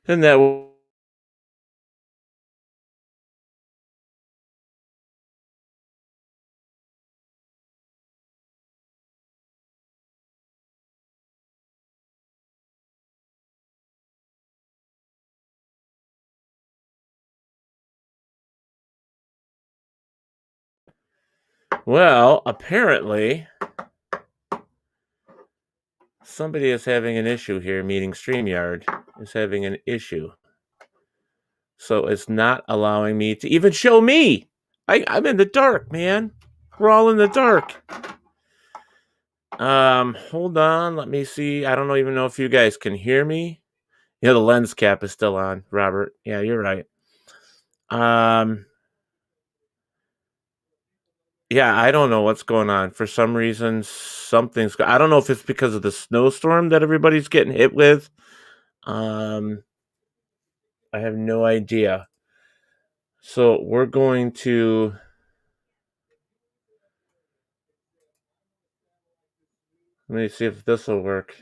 And that well, apparently somebody is having an issue here, meaning StreamYard is having an issue. So it's not allowing me to even show me. I'm in the dark, man. We're all in the dark. Hold on. Let me see. I don't even know if you guys can hear me. Yeah, the lens cap is still on, Robert. Yeah, you're right. Yeah, I don't know what's going on. For some reason, I don't know if it's because of the snowstorm that everybody's getting hit with. I have no idea. So we're going to. Let me see if this will work.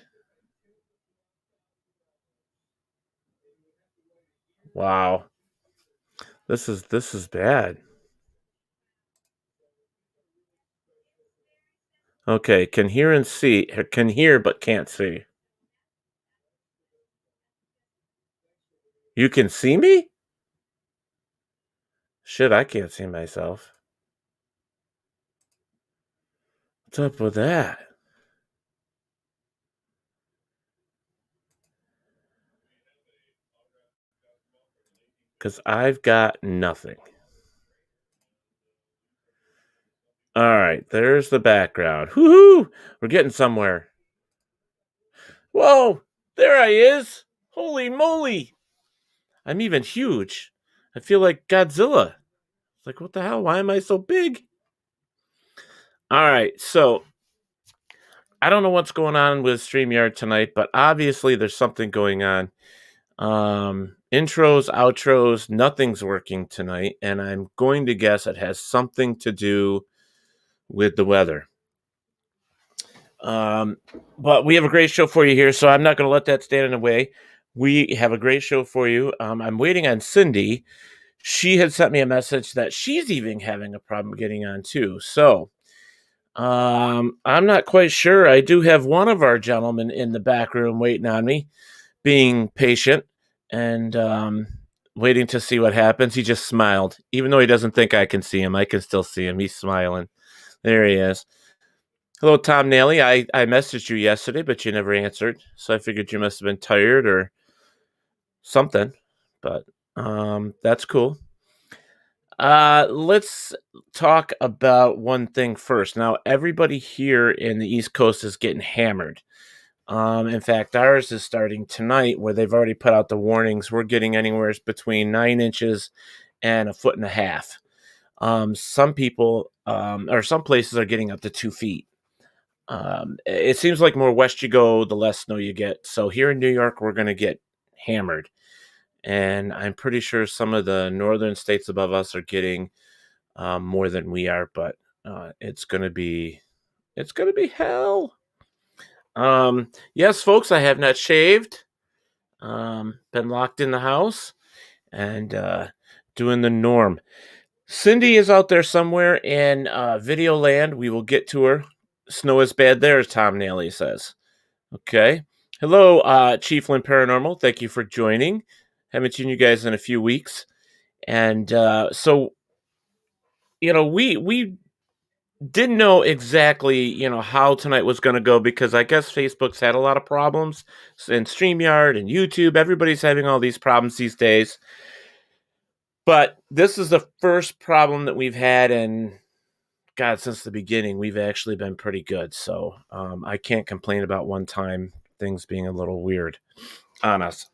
Wow. This is bad. Okay, can hear and see. Can hear but can't see. You can see me? Shit, I can't see myself. What's up with that? Because I've got nothing. All right, there's the background. Woohoo! We're getting somewhere. Whoa! There he is! Holy moly! I'm even huge. I feel like Godzilla. Like, what the hell? Why am I so big? All right, so I don't know what's going on with StreamYard tonight, but obviously there's something going on. Intros, outros, nothing's working tonight, and I'm going to guess it has something to do with the weather. But we have a great show for you here, so I'm not going to let that stand in the way. We have a great show for you. I'm waiting on Cindy. She had sent me a message that she's even having a problem getting on too. So I'm not quite sure. I do have one of our gentlemen in the back room waiting on me, being patient and waiting to see what happens. He just smiled. Even though he doesn't think I can see him, I can still see him. He's smiling. There he is. Hello, Tom Nally. I messaged you yesterday, but you never answered. So I figured you must have been tired or something. But that's cool. Let's talk about one thing first. Now, everybody here in the East Coast is getting hammered. In fact, ours is starting tonight where they've already put out the warnings. We're getting anywhere between 9 inches and 1.5 feet. Some people or some places are getting up to 2 feet. It seems like more west you go, the less snow you get. So here in New York, we're going to get hammered. And I'm pretty sure some of the northern states above us are getting more than we are, but it's going to be hell. Yes, folks, I have not shaved. Been locked in the house and doing the norm. Cindy is out there somewhere in video land. We will get to her. Snow is bad there, as Tom Nally says. Okay. Hello, Chiefland Paranormal. Thank you for joining. Haven't seen you guys in a few weeks. And so, we didn't know exactly, how tonight was going to go because I guess Facebook's had a lot of problems and StreamYard and YouTube. Everybody's having all these problems these days. But this is the first problem that we've had in, God, since the beginning. We've actually been pretty good. So I can't complain about one time things being a little weird on us.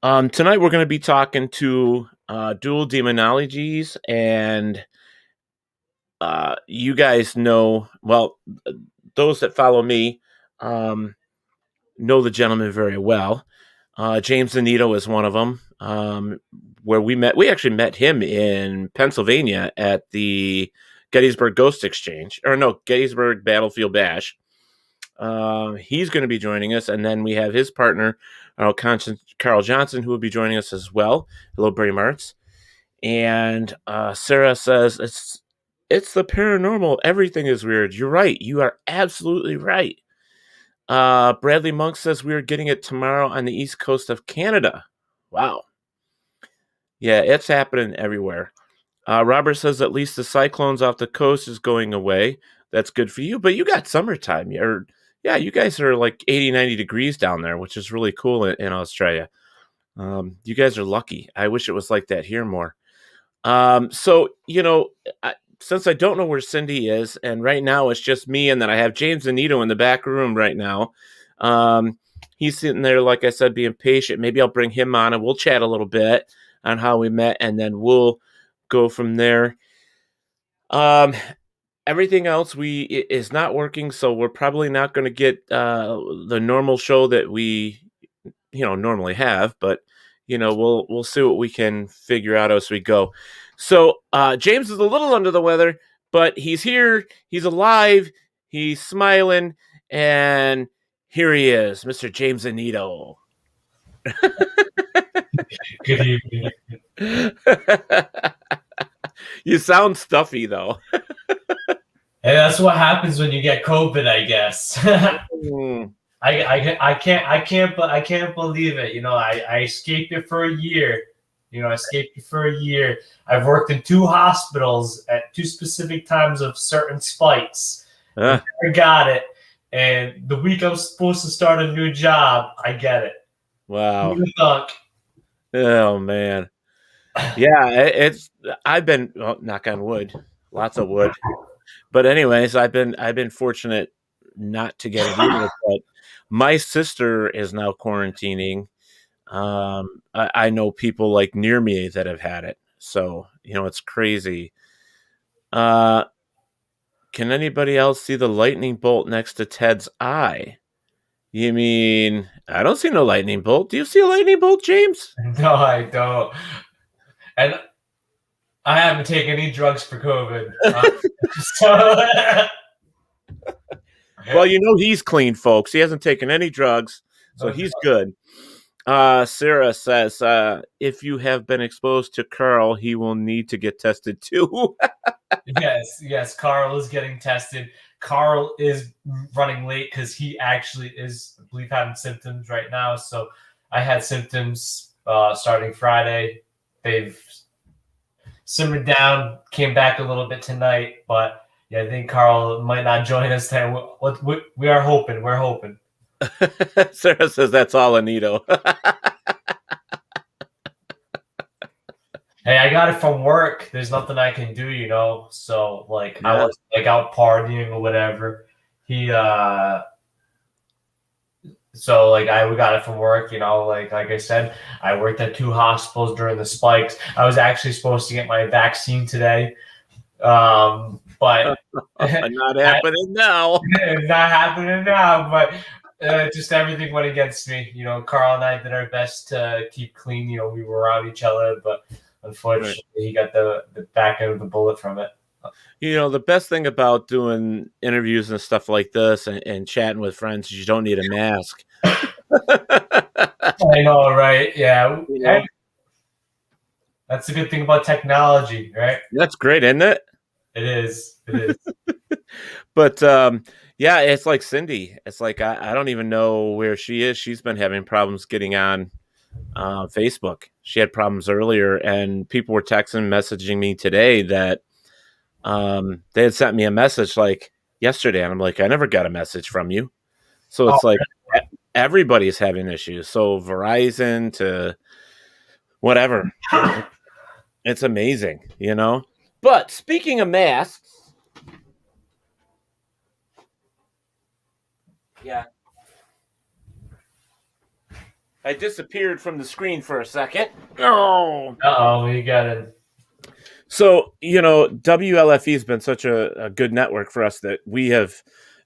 Tonight we're going to be talking to Dual Demonologies, and you guys know, well, those that follow me know the gentleman very well. James Annitto is one of them. Where we actually met him in Pennsylvania at the Gettysburg Ghost Exchange, or no, Gettysburg Battlefield Bash. He's going to be joining us, and then we have his partner, Carl Johnson, who will be joining us as well. Hello, Bray Martz. And Sarah says it's the paranormal. Everything is weird. You're right. You are absolutely right. Bradley Monk says we are getting it tomorrow on the east coast of Canada. Wow. Yeah, it's happening everywhere. Robert says at least the cyclones off the coast is going away. That's good for you. But you got summertime. You guys are like 80, 90 degrees down there, which is really cool in Australia. You guys are lucky. I wish it was like that here more. So, since I don't know where Cindy is, and right now it's just me, and then I have James Annitto in the back room right now. He's sitting there, like I said, being patient. Maybe I'll bring him on and we'll chat a little bit on how we met, and then we'll go from there. Everything else is not working, so we're probably not going to get the normal show that we normally have, but we'll see what we can figure out as we go. So James is a little under the weather, but he's here, he's alive, he's smiling, and here he is, Mr. James Annitto. Good evening. You sound stuffy though. Hey, that's what happens when you get COVID, I guess. I can't believe it. I escaped it for a year. I've worked in 2 hospitals at 2 specific times of certain spikes. I got it. And the week I'm supposed to start a new job, I get it. Wow. Oh man. Yeah, I've been knock on wood, lots of wood. But anyways, I've been fortunate not to get it either. But my sister is now quarantining. I know people like near me that have had it, so it's crazy. Can anybody else see the lightning bolt next to Ted's eye? You mean I don't see no lightning bolt? Do you see a lightning bolt, James? No, I don't. And I haven't taken any drugs for COVID. Well, he's clean, folks. He hasn't taken any drugs, so he's good. Sarah says, if you have been exposed to Carl, he will need to get tested too. Yes, Carl is getting tested. Carl is running late because he actually is, I believe, having symptoms right now. So I had symptoms starting Friday. They've simmered down, came back a little bit tonight, but I think Carl might not join us there. We are hoping. We're hoping. Sarah says that's all Annitto. Hey, I got it from work. There's nothing I can do, So I was out partying or whatever. We got it from work, like I said, I worked at 2 hospitals during the spikes. I was actually supposed to get my vaccine today. But not happening now. It's not happening now, but just everything went against me. Carl and I did our best to keep clean. We were around each other, but unfortunately, he got the back end of the bullet from it. The best thing about doing interviews and stuff like this and chatting with friends is you don't need a mask. I know, right? Yeah. That's the good thing about technology, right? That's great, isn't it? It is. But it's like Cindy. It's like I don't even know where she is. She's been having problems getting on Facebook. She had problems earlier, and people were messaging me today that they had sent me a message like yesterday, and I'm like, I never got a message from you. So it's like everybody's having issues. So Verizon to whatever. It's amazing, But speaking of masks, I disappeared from the screen for a second. Oh, we got it. So, WLFE has been such a good network for us that we have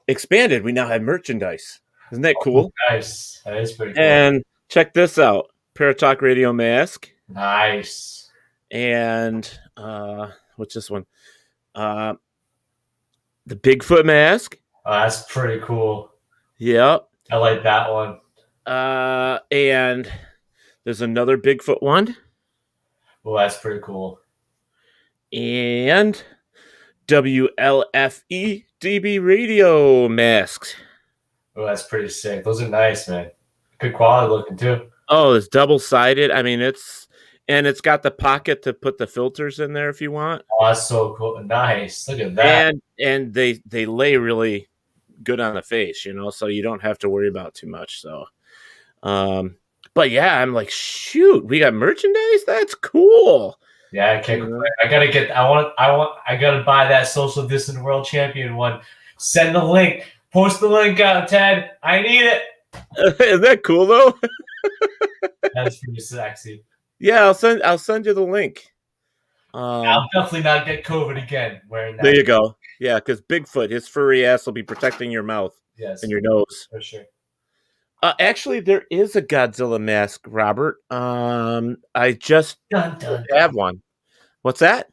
expanded. We now have merchandise. Isn't that cool? Nice. That is pretty cool. And check this out. Paratalkradio mask. Nice. And what's this one? The Bigfoot mask. Oh, that's pretty cool. Yep. I like that one. And there's another Bigfoot one. Well, that's pretty cool. And WLFE DB radio masks. Oh, that's pretty sick. Those are nice, man. Good quality looking too. Oh, it's double-sided. I mean, it's got the pocket to put the filters in there if you want. Oh, that's so cool. Nice. Look at that. And they lay really good on the face, so you don't have to worry about too much. So, but yeah, I'm like, shoot, we got merchandise. That's cool. Yeah, I can't complain. I gotta buy that social distant world champion one. Send the link. Post the link out, Ted. I need it. Isn't that cool though? That's pretty sexy. Yeah, I'll send you the link. I'll definitely not get COVID again wearing that. There you go. Yeah, because Bigfoot, his furry ass will be protecting your mouth and your nose. For sure. Actually, there is a Godzilla mask, Robert. I just have one. What's that?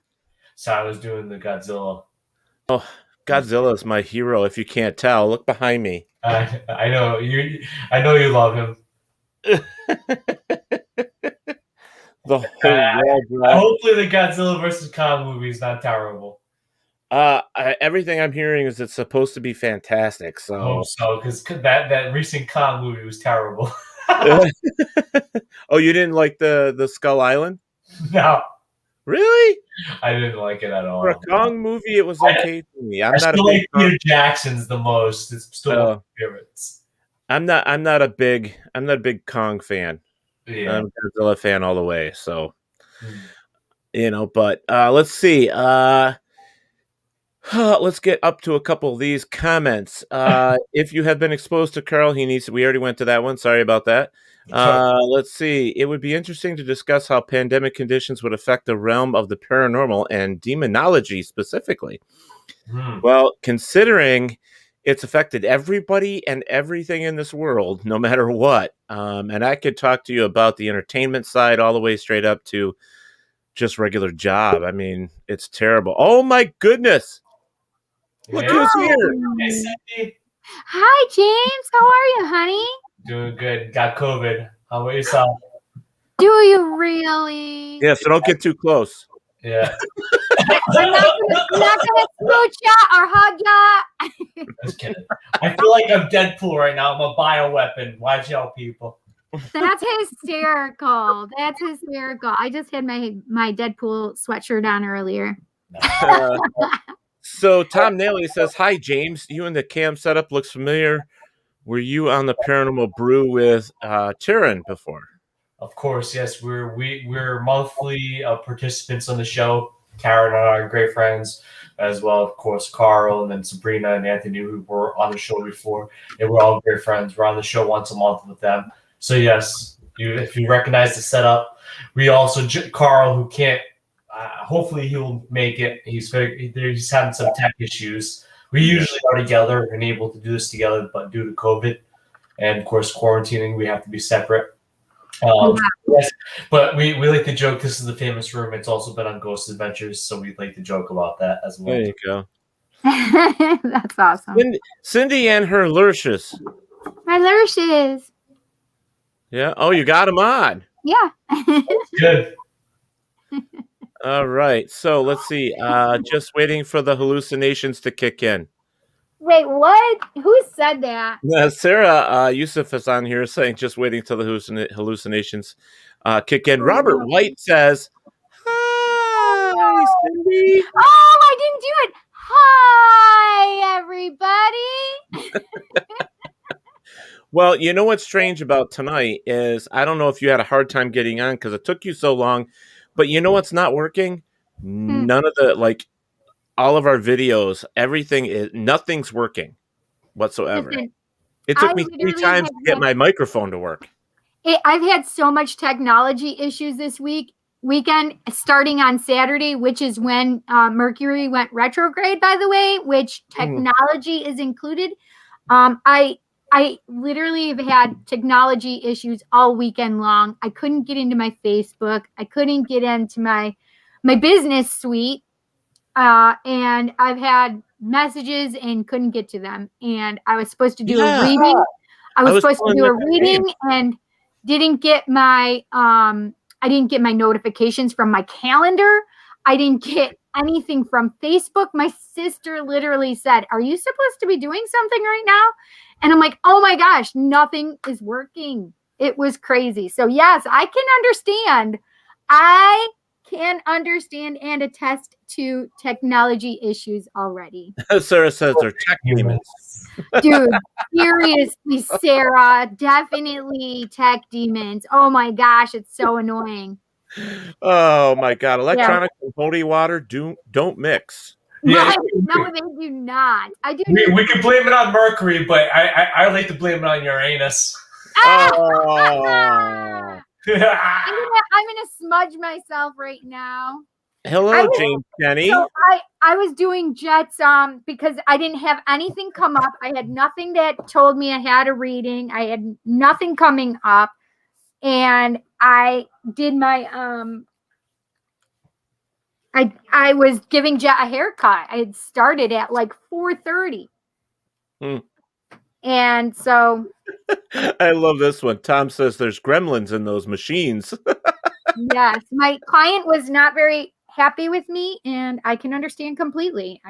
So I was doing the Godzilla. Oh, Godzilla is my hero. If you can't tell, look behind me. I know you. I know you love him. The whole world. Hopefully, the Godzilla versus Kong movie is not terrible. Everything I'm hearing is it's supposed to be fantastic. So, I hope so, because that recent Kong movie was terrible. Oh, you didn't like the Skull Island? No, really? I didn't like it at all. For a Kong movie, it was okay for me. I'm not a big like Peter Jackson's the most. It's still one of my favorites. I'm not a big Kong fan. Yeah. I'm a Godzilla fan all the way. So, but let's see. Let's get up to a couple of these comments. If you have been exposed to Carl, we already went to that one. Sorry about that. Let's see. It would be interesting to discuss how pandemic conditions would affect the realm of the paranormal and demonology specifically. Well, considering it's affected everybody and everything in this world, no matter what. And I could talk to you about the entertainment side all the way straight up to just regular job. I mean, it's terrible. Oh my goodness. Look who's here. Hey, Cindy. Hi, James. How are you, honey? Doing good. Got COVID. How about yourself? Do you really? Yeah, so don't get too close. Yeah. I'm not gonna smooch ya or hug ya. Just kidding. I feel like I'm Deadpool right now. I'm a bioweapon. Watch out, people. That's hysterical. That's hysterical. I just had my Deadpool sweatshirt on earlier. So Tom Naley says, "Hi, James. You and the cam setup looks familiar. Were you on the Paranormal Brew with Perron before?" Of course, yes. We're monthly participants on the show. Karen and I are great friends, as well, of course, Carl and then Sabrina and Anthony, who were on the show before. And we're all great friends. We're on the show once a month with them. So yes, if you recognize the setup, we also Carl, who can't. Hopefully he will make it. He's having some tech issues. We usually are together and able to do this together, but due to COVID and of course quarantining, we have to be separate. Yes, but we like to joke this is the famous room. It's also been on Ghost Adventures, so we like to joke about that as well. There you go. That's awesome. Cindy and her lurches. My lurches. Yeah. Oh, you got them on. Yeah. Good. All right. So let's see. Just waiting for the hallucinations to kick in. Wait, what? Who said that? Sarah Yusuf is on here saying just waiting till the hallucinations kick in. Robert White says, "Hi, Cindy." Oh, I didn't do it. Hi, everybody. Well, you know what's strange about tonight is I don't know if you had a hard time getting on because it took you so long, but you know what's not working? None of the all of our videos, nothing's working whatsoever. Listen, it took me 3 times to get my microphone to work. I've had so much technology issues this weekend, starting on Saturday, which is when Mercury went retrograde, by the way, which technology is included. I literally have had technology issues all weekend long. I couldn't get into my Facebook. I couldn't get into my business suite. and I've had messages and couldn't get to them. And I was supposed to do a reading. I was supposed to do a reading and didn't get my I didn't get my notifications from my calendar. I didn't get anything from Facebook. My sister literally said, "Are you supposed to be doing something right now?" And I'm like, "Oh my gosh, nothing is working." It was crazy. So yes, I can understand. I can understand and attest to technology issues already. Sarah says they're tech demons. Dude, seriously, Sarah, definitely tech demons. Oh my gosh, it's so annoying. Oh my God, electronic and holy water don't mix. Yeah, Right. No, they do not. I do. We can blame it on Mercury, but I like to blame it on Uranus. Oh. I'm gonna smudge myself right now. Hello, James Kenny. So I was doing Jets because I didn't have anything come up. I had nothing that told me I had a reading. I had nothing coming up, and I did my I was giving Jet a haircut. I had started at like 4:30. And so I love this one. Tom says there's gremlins in those machines. yes, my client was not very happy with me, and I can understand completely.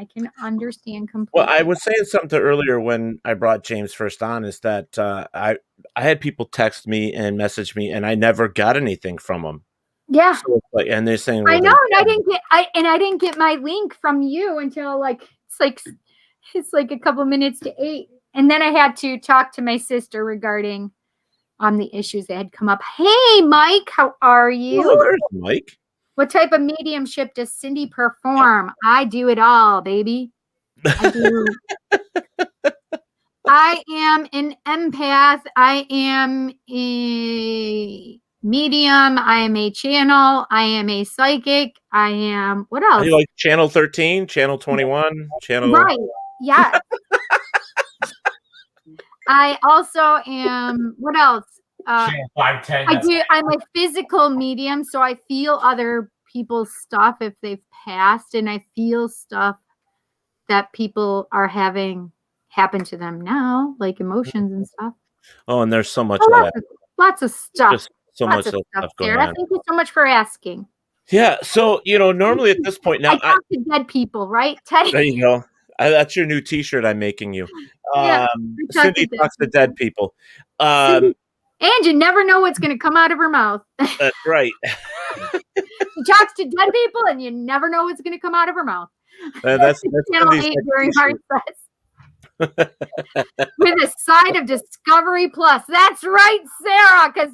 Well, I was saying something earlier when I brought James first on is that I had people text me and message me, and I never got anything from them. Yeah. So and they're saying, well, I know, and I didn't get my link from you until it's like a couple minutes to 8. And then I had to talk to my sister regarding the issues that had come up. Hey, Mike, how are you? Oh, there's Mike. What type of mediumship does Cindy perform? I do it all, baby. I do. I am an empath. I am a medium. I am a channel. I am a psychic. I am, what else? Are you like channel 13, channel 21, channel? Right. Yeah. I also am, what else? Channel 510. I'm a physical medium, so I feel other people's stuff if they've passed, and I feel stuff that people are having happen to them now, like emotions and stuff. Oh, and there's so much of that. Lots of stuff. Just so much stuff going Sarah, on. thank you so much for asking. Yeah, so normally at this point now, I talk to dead people, right, Teddy? There you go. That's your new T-shirt I'm making you. Yeah, Cindy talks to dead people. And you never know what's going to come out of her mouth. That's right. She talks to dead people, and you never know what's going to come out of her mouth. That's Channel 8 during Heart Fest. With a side of Discovery Plus. That's right, Sarah, because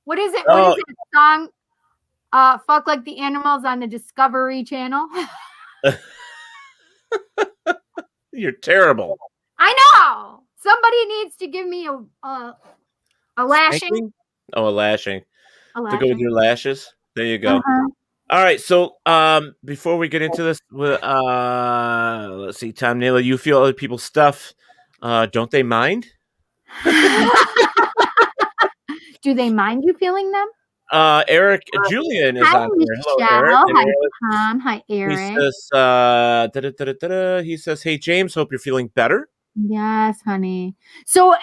what is it? What is that song? Fuck Like the Animals on the Discovery Channel. You're terrible. I know. Somebody needs to give me a lashing. Oh, a lashing. To go with your lashes. There you go. Uh-huh. All right. So before we get into this, let's see, Tom Naylor, you feel other people's stuff. Don't they mind? Do they mind you feeling them? Eric Julian is hi, on there. Hello, Michelle. Eric. Hi, Tom. Hi, Eric. He says, hey, James, hope you're feeling better. Yes, honey. So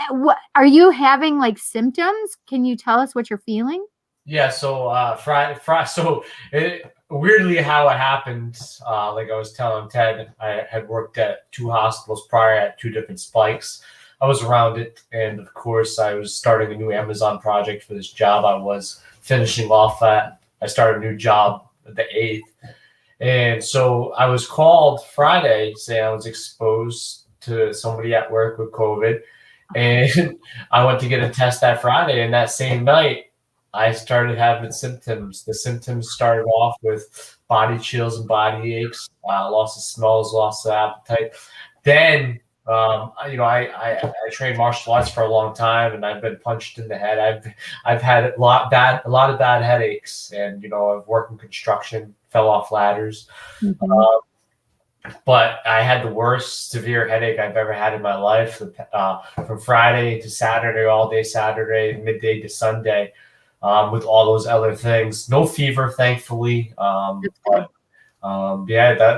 are you having like symptoms? Can you tell us what you're feeling? Yeah, so weirdly how it happened, like I was telling Ted, I had worked at 2 hospitals prior at 2 different spikes. I was around it, and of course I was starting a new Amazon project for this job I was finishing off at. I started a new job the 8th. And so I was called Friday saying I was exposed to somebody at work with COVID. And I went to get a test that Friday, and that same night I started having symptoms. The symptoms started off with body chills and body aches, loss of smells, loss of appetite. Then I trained martial arts for a long time, and I've been punched in the head. I've had a lot of bad headaches, and I've worked in construction, fell off ladders. Mm-hmm. But I had the worst severe headache I've ever had in my life from Friday to Saturday, all day Saturday, midday to Sunday, with all those other things. No fever, thankfully. But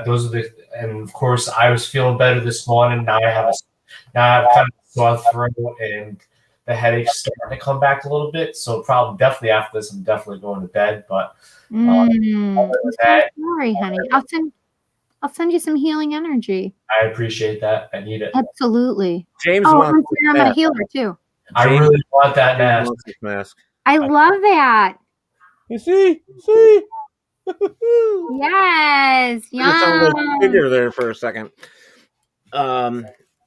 those are and of course I was feeling better this morning. Now I have kind of a sore throat and the headache's starting to come back a little bit. So definitely after this, I'm definitely going to bed. But I'm so sorry, honey. I'll send you some healing energy. I appreciate that. I need it. Absolutely. James wants I'm a healer too. I really want that mask. I love that. You see? Yes. Yeah. Figure there for a second.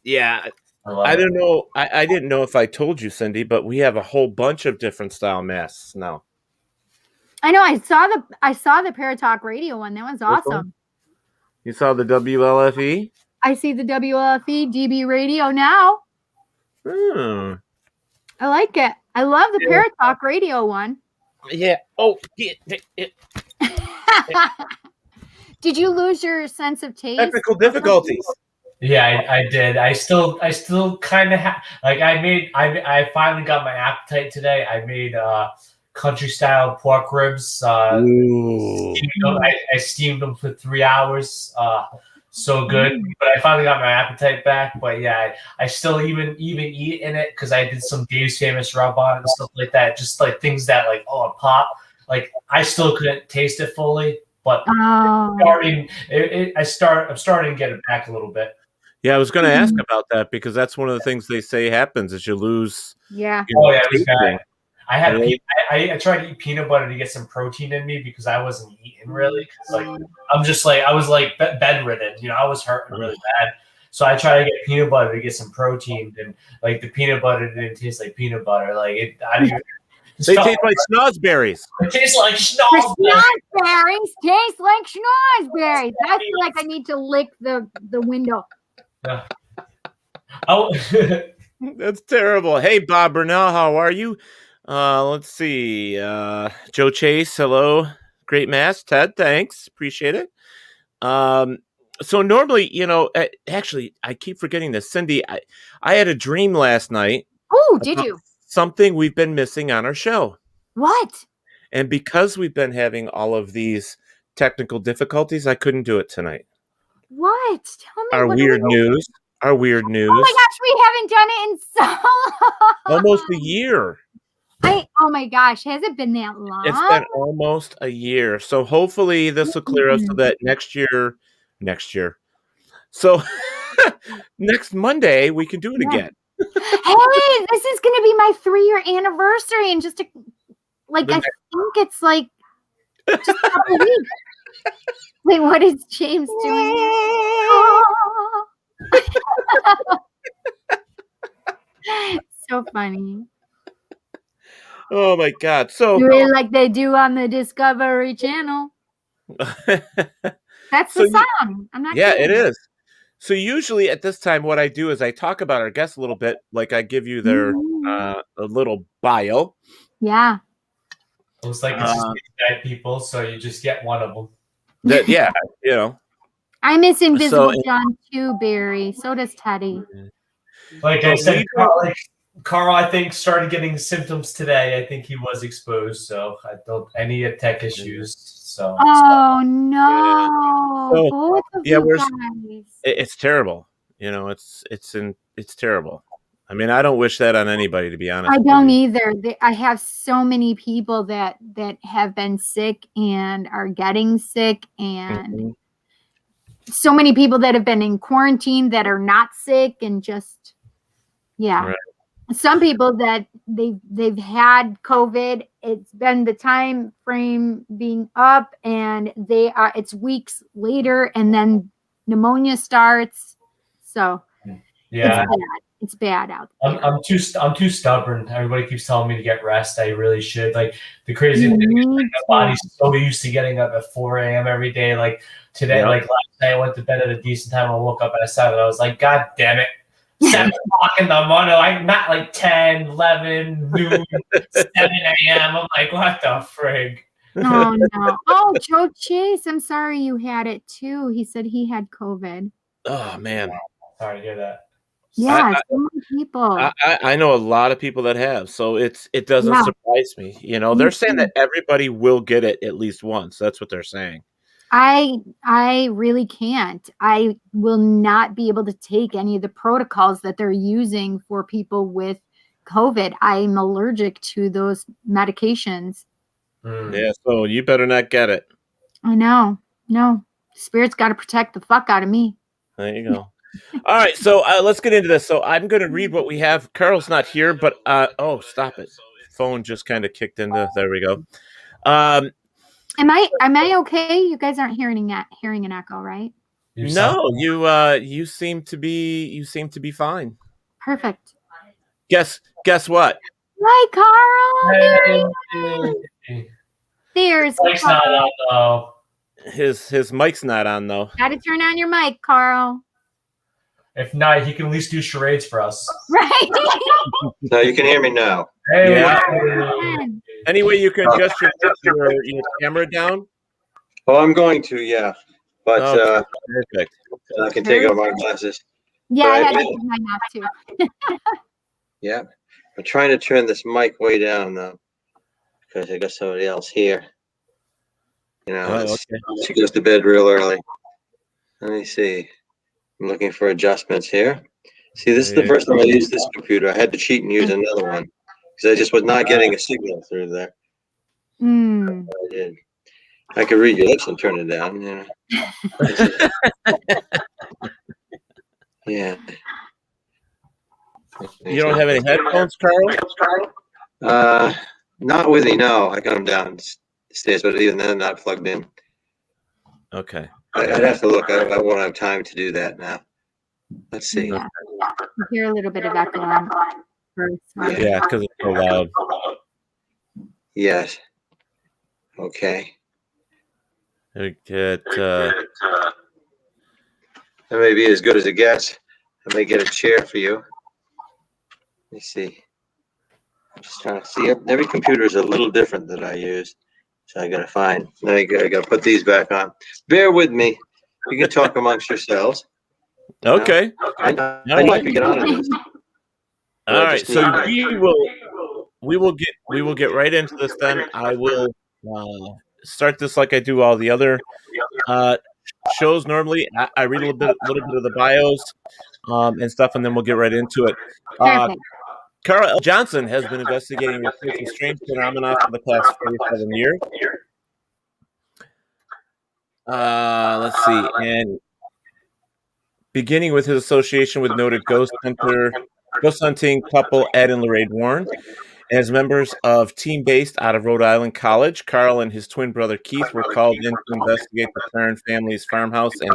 Yeah. I don't know. I didn't know if I told you, Cindy, but we have a whole bunch of different style masks now. I know. I saw the Paratalkradio one. That was awesome. You saw the WLFE? I see the WLFE DB radio now. Hmm. I like it. I love the Paratalkradio one. Yeah. Oh. Did you lose your sense of taste? Technical difficulties. Yeah, I did. I still kind of I finally got my appetite today. I made country style pork ribs. I steamed them for 3 hours. So good. But I finally got my appetite back. But yeah, I still even eat in it because I did some Dave's Famous rub on it and stuff like that. Just like things that like pop. Like I still couldn't taste it fully, but I'm starting to get it back a little bit. Yeah, I was going to ask about that because that's one of the things they say happens is you lose. Yeah. Oh yeah, it was bad. I tried to eat peanut butter to get some protein in me because I wasn't eating really. Like I was like bedridden. I was hurting really bad. So I tried to get peanut butter to get some protein, and like the peanut butter didn't taste like peanut butter. Like it, they taste like schnozberries. It tastes like schnozberries. Schnozberries taste like schnozberries. I feel like I need to lick the window. Yeah. Oh, that's terrible. Hey, Bob Burnell, how are you? Let's see. Joe Chase, hello. Great mask. Ted, thanks. Appreciate it. So normally, actually, I keep forgetting this. Cindy, I had a dream last night. Oh, did you? Something we've been missing on our show. What? And because we've been having all of these technical difficulties, I couldn't do it tonight. What? Tell me. Our weird news. Oh my gosh, we haven't done it in so long. Almost a year. Oh my gosh, has it been that long? It's been almost a year. So hopefully this will clear us so that next year. So next Monday we can do it again. Hey, this is going to be my 3-year anniversary in just I think it's like just a couple weeks. Wait, what is James doing? So funny. Oh my God. So really like they do on the Discovery Channel. That's the song. I'm not kidding. It is. So usually at this time, what I do is I talk about our guests a little bit, like I give you their a little bio. Yeah. It was like it's just bad people, so you just get one of them. I miss Invisible John too, Barry. So does Teddy. Like I said, Carl, I think, started getting symptoms today. I think he was exposed, so I don't any tech issues. So. Oh no! It's terrible. It's terrible. I mean, I don't wish that on anybody, to be honest. I don't either. I have so many people that have been sick and are getting sick, and so many people that have been in quarantine that are not sick, and just Right. Some people that they've had COVID. It's been the time frame being up, and it's weeks later, and then pneumonia starts. So it's bad out there. I'm too stubborn. Everybody keeps telling me to get rest. I really should. Like the crazy thing is, my body's so used to getting up at 4 a.m. every day. Like today, like last night, I went to bed at a decent time. I woke up at 7. I was like, God damn it. 7 o'clock in the morning, like not like 10, 11, noon, 7 a.m. I'm like, what the frig? Oh no. Oh, Joe Chase, I'm sorry you had it too. He said he had COVID. Oh man. Sorry to hear that. Yeah, so many people. I know a lot of people that have, so it doesn't surprise me. They're saying that everybody will get it at least once. That's what they're saying. I really can't. I will not be able to take any of the protocols that they're using for people with COVID. I'm allergic to those medications. Yeah, so you better not get it. I know. No. Spirit's got to protect the fuck out of me. There you go. All right, so let's get into this. So I'm going to read what we have. Carl's not here, but oh, stop it. Phone just kind of kicked into. There we go. Am I okay? You guys aren't hearing an echo, right? No, you seem to be fine. Perfect. Guess what? Hi, Carl. There's Mike's not on though. His mic's not on though. Got to turn on your mic, Carl. If not, he can at least do charades for us. Right. No, you can hear me now. Hey. Yeah. Anyway, you can adjust your camera down. Oh, I'm going to, yeah. But perfect. I can take off my glasses. Yeah, I had to do mine off too. Yeah. I'm trying to turn this mic way down though, because I got somebody else here. You know, she goes to bed real early. Let me see. I'm looking for adjustments here. See, this is the first time I used this computer. I had to cheat and use another one because I just was not getting a signal through there. Mm. I did. I could read your lips and turn it down. You know. Yeah. You don't have any headphones, Carl? Not with me. No, I got them downstairs, but even then, not plugged in. Okay. I'd have to look. I won't have time to do that now. Let's see. Yeah. You hear a little bit of echo on first. Yeah, because it's so loud. Yes. Okay. Get. That may be as good as it gets. I may get a chair for you. Let me see. I'm just trying to see. Every computer is a little different that I use. So I gotta find. I gotta put these back on. Bear with me. You can talk amongst yourselves. Okay. I need to get on this. All right. So we will get right into this. Then I will start this like I do all the other shows. Normally, I read a little bit of the bios and stuff, and then we'll get right into it. Carl L. Johnson has been investigating reports of strange phenomena for the past 47 years. Let's see. And beginning with his association with noted ghost hunting couple Ed and Lorraine Warren. As members of team based out of Rhode Island College, Carl and his twin brother Keith were called in to investigate the Perron family's farmhouse in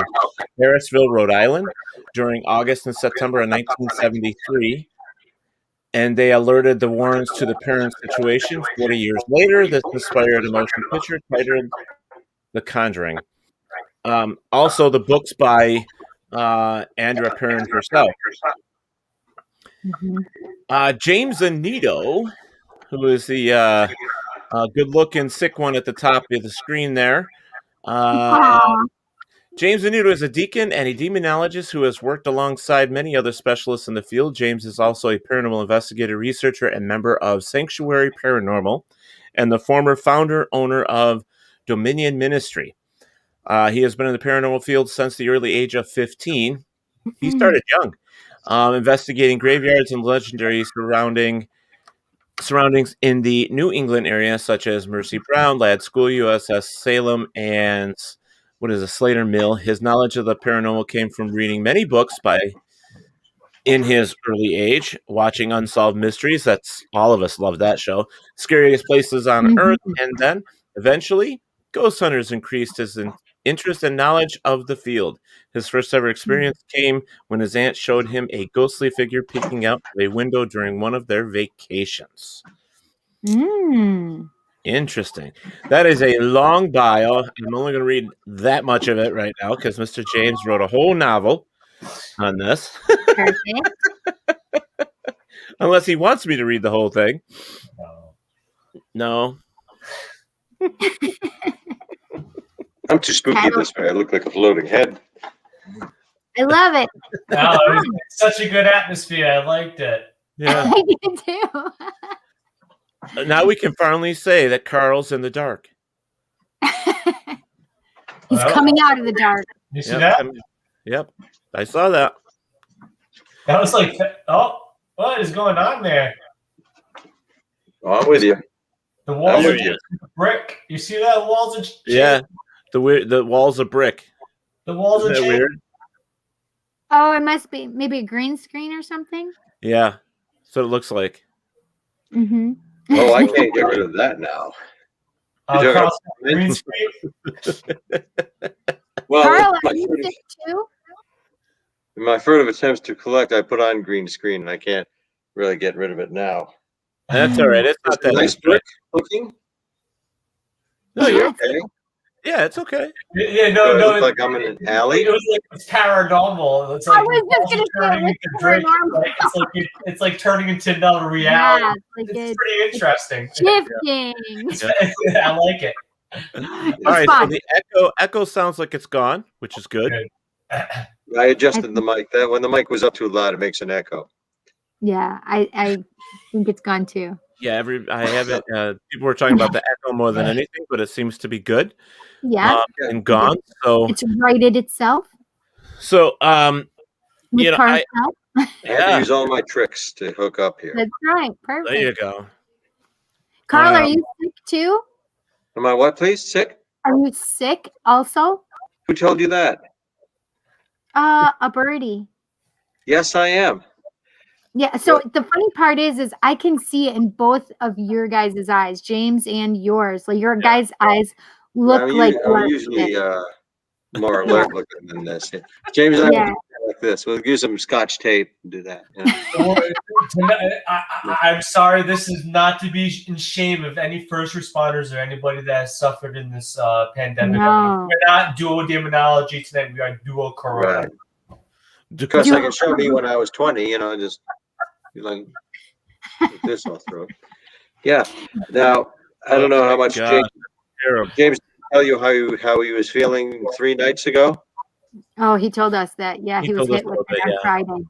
Harrisville, Rhode Island during August and September of 1973. And they alerted the Warrens to the Perron situation. 40 years later, this inspired a motion picture titled The Conjuring. Also, the books by Andre Correia herself. James Annitto, who is the good-looking sick one at the top of the screen there. James Annitto is a deacon and a demonologist who has worked alongside many other specialists in the field. James is also a paranormal investigator, researcher, and member of Sanctuary Paranormal, and the former founder-owner of Dominion Ministry. He has been in the paranormal field since the early age of 15. He started young, investigating graveyards and legendary surroundings in the New England area, such as Mercy Brown, Lad School, USS Salem, and Slater Mill. His knowledge of the paranormal came from reading many books in his early age, watching Unsolved Mysteries. That's all of us love that show. Scariest Places on Earth, and then eventually, Ghost Hunters increased his interest and knowledge of the field. His first ever experience came when his aunt showed him a ghostly figure peeking out of a window during one of their vacations. Interesting. That is a long bio. I'm only going to read that much of it right now because Mr. James wrote a whole novel on this. Perfect. Unless he wants me to read the whole thing. No. I'm too spooky this way. I look like a floating head. I love it. Wow, it was such a good atmosphere. I liked it. Yeah. I did too. Now we can finally say that Carl's in the dark. He's coming out of the dark. You see that? Yep, I saw that. That was like, oh, what is going on there? Oh, I'm with you. The walls are brick. You see that? The walls are yeah. The walls are brick. The walls are weird. Oh, it must be maybe a green screen or something. Yeah, so it looks like. Mm-hmm. Oh, I can't get rid of that now. Green screen. Well, Carl, are you sick too? in my furtive attempts to collect, I put on green screen, and I can't really get rid of it now. That's all right. It's not that nice brick looking. No, you're okay. Yeah, it's okay. Yeah, no. It looks like I'm in an alley. It was like it's paranormal. It's like I was just gonna say it's like turning into another reality. Yeah, it's pretty interesting. Shifting. I like it. All right, so the echo sounds like it's gone, which is good. I adjusted the mic. That when the mic was up too loud, it makes an echo. Yeah, I think it's gone too. Yeah, I haven't. People were talking about the echo more than anything, but it seems to be good. Yeah, and gone. So it's righted itself. So, I had to use all my tricks to hook up here. That's right. Perfect. There you go. Carl, are you sick too? Am I what, please? Sick? Are you sick also? Who told you that? A birdie. Yes, I am. Yeah. So the funny part is I can see it in both of your guys' eyes, James and yours. Like your guys' eyes look like I'm usually more alert looking than this. James and I like this. We'll use some Scotch tape and do that. I'm sorry. This is not to be in shame of any first responders or anybody that has suffered in this pandemic. No. We're not duo demonology tonight. We are duo Correia. Right. Because I can show me when I was 20, just like this all through. Yeah. Now I don't know how much James tell you how he was feeling 3 nights ago. Oh, he told us that. Yeah, he was hit with it on Friday.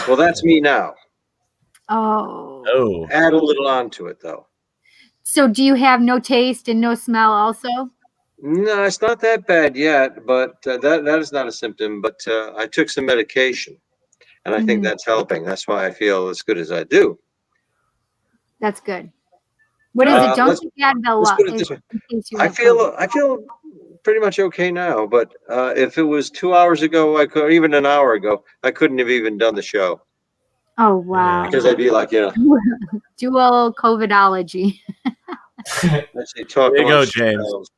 Well, that's me now. Oh. Add a little onto it though. So do you have no taste and no smell also? No, it's not that bad yet, but that is not a symptom. But I took some medication, and I think that's helping. That's why I feel as good as I do. That's good. What is it? Don't take Advil. I feel pretty much okay now. But if it was 2 hours ago, or even an hour ago, I couldn't have even done the show. Oh wow! Because I'd be like, dual COVIDology. There you go, James.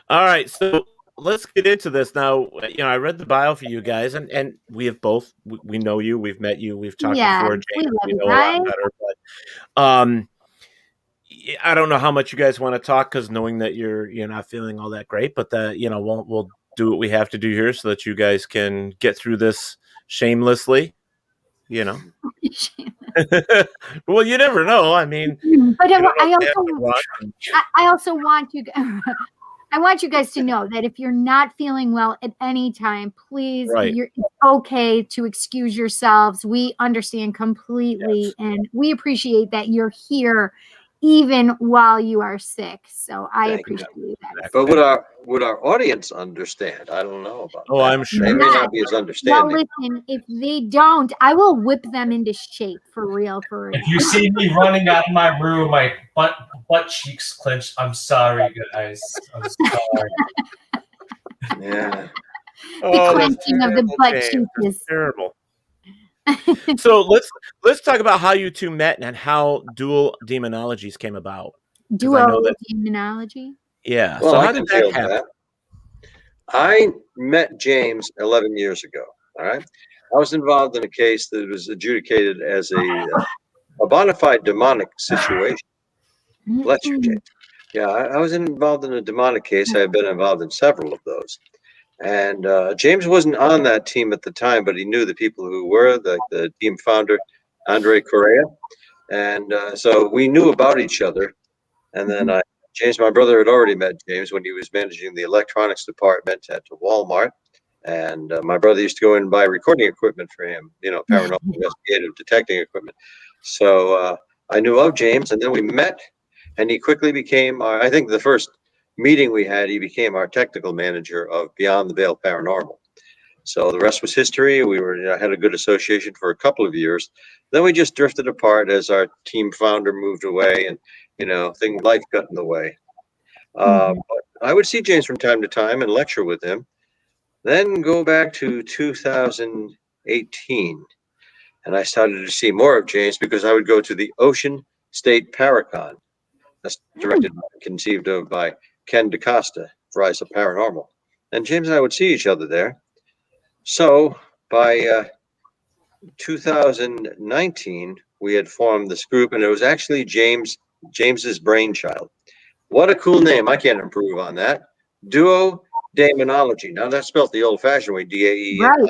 All right, so let's get into this now. I read the bio for you guys, and we have both. We know you. We've met you. We've talked before. James, we know a lot better. But I don't know how much you guys want to talk because knowing that you're not feeling all that great, but we'll do what we have to do here so that you guys can get through this shamelessly. Well, you never know. I mean, but I also want you. I want you guys to know that if you're not feeling well at any time, please, it's okay to excuse yourselves. We understand completely, and we appreciate that you're here even while you are sick. So I appreciate that. But would our audience understand? I don't know about that. I'm sure. They may not be as understanding. Well, listen, if they don't, I will whip them into shape for real. If you see me running out of my room, my butt cheeks clenched, I'm sorry, guys. I'm sorry. Yeah. The clenching of the butt cheeks is terrible. So let's talk about how you two met and how Dual Demonologies came about. Dual Demonology? Yeah. Well, so how did that happen? I met James 11 years ago. All right. I was involved in a case that was adjudicated as a bona fide demonic situation. Bless you, James. Yeah, I was involved in a demonic case. I had been involved in several of those. And James wasn't on that team at the time, but he knew the people who were, the team founder, Andre Correia. And so we knew about each other. And then James, my brother, had already met James when he was managing the electronics department at Walmart. And my brother used to go in and buy recording equipment for him, paranormal investigative detecting equipment. So I knew of James, and then we met, and he quickly became, I think, the first meeting we had, he became our technical manager of Beyond the Veil Paranormal. So the rest was history. We had a good association for a couple of years. Then we just drifted apart as our team founder moved away, and life got in the way. But I would see James from time to time and lecture with him. Then go back to 2018, and I started to see more of James because I would go to the Ocean State Paracon. That's directed and conceived of by Ken DaCosta, Rise of Paranormal. And James and I would see each other there. So by 2019, we had formed this group, and it was actually James's brainchild. What a cool name. I can't improve on that. Duo Daemonology. Now that's spelled the old-fashioned way, D-A-E. Right.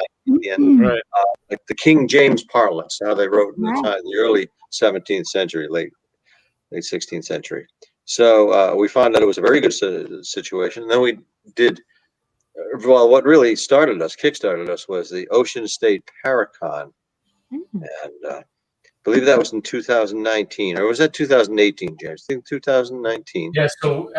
Like the King James parlance, how they wrote in the early 17th century, late 16th century. So we found out it was a very good situation. And then we did, what really kickstarted us, was the Ocean State Paracon. And I believe that was in 2019, or was that 2018, James? I think 2019. Yeah, so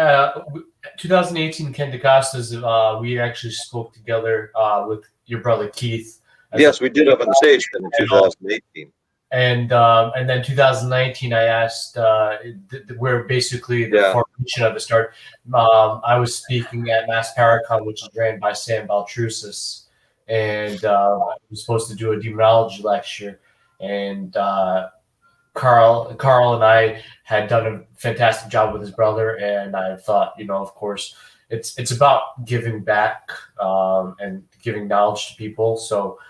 2018, Ken DaCosta's, we actually spoke together with your brother Keith. Yes, we did up on the stage in 2018. And then 2019, I asked where basically the formation of it started. I was speaking at Mass Paracon, which is ran by Sam Baltrusis, and I was supposed to do a demonology lecture, and Carl and I had done a fantastic job with his brother, and I thought, of course, it's about giving back and giving knowledge to people. So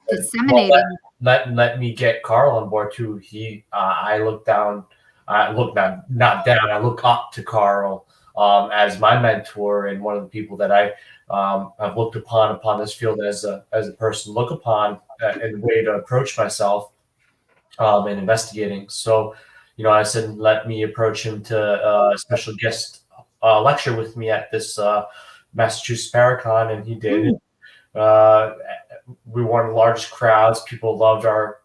disseminating. Let me get Carl on board too. I look up to Carl as my mentor and one of the people that I have looked upon this field as a person look upon and a way to approach myself in investigating. So, I said, let me approach him to a special guest lecture with me at this Massachusetts Paracon, and he did. We were one of the largest crowds. People loved our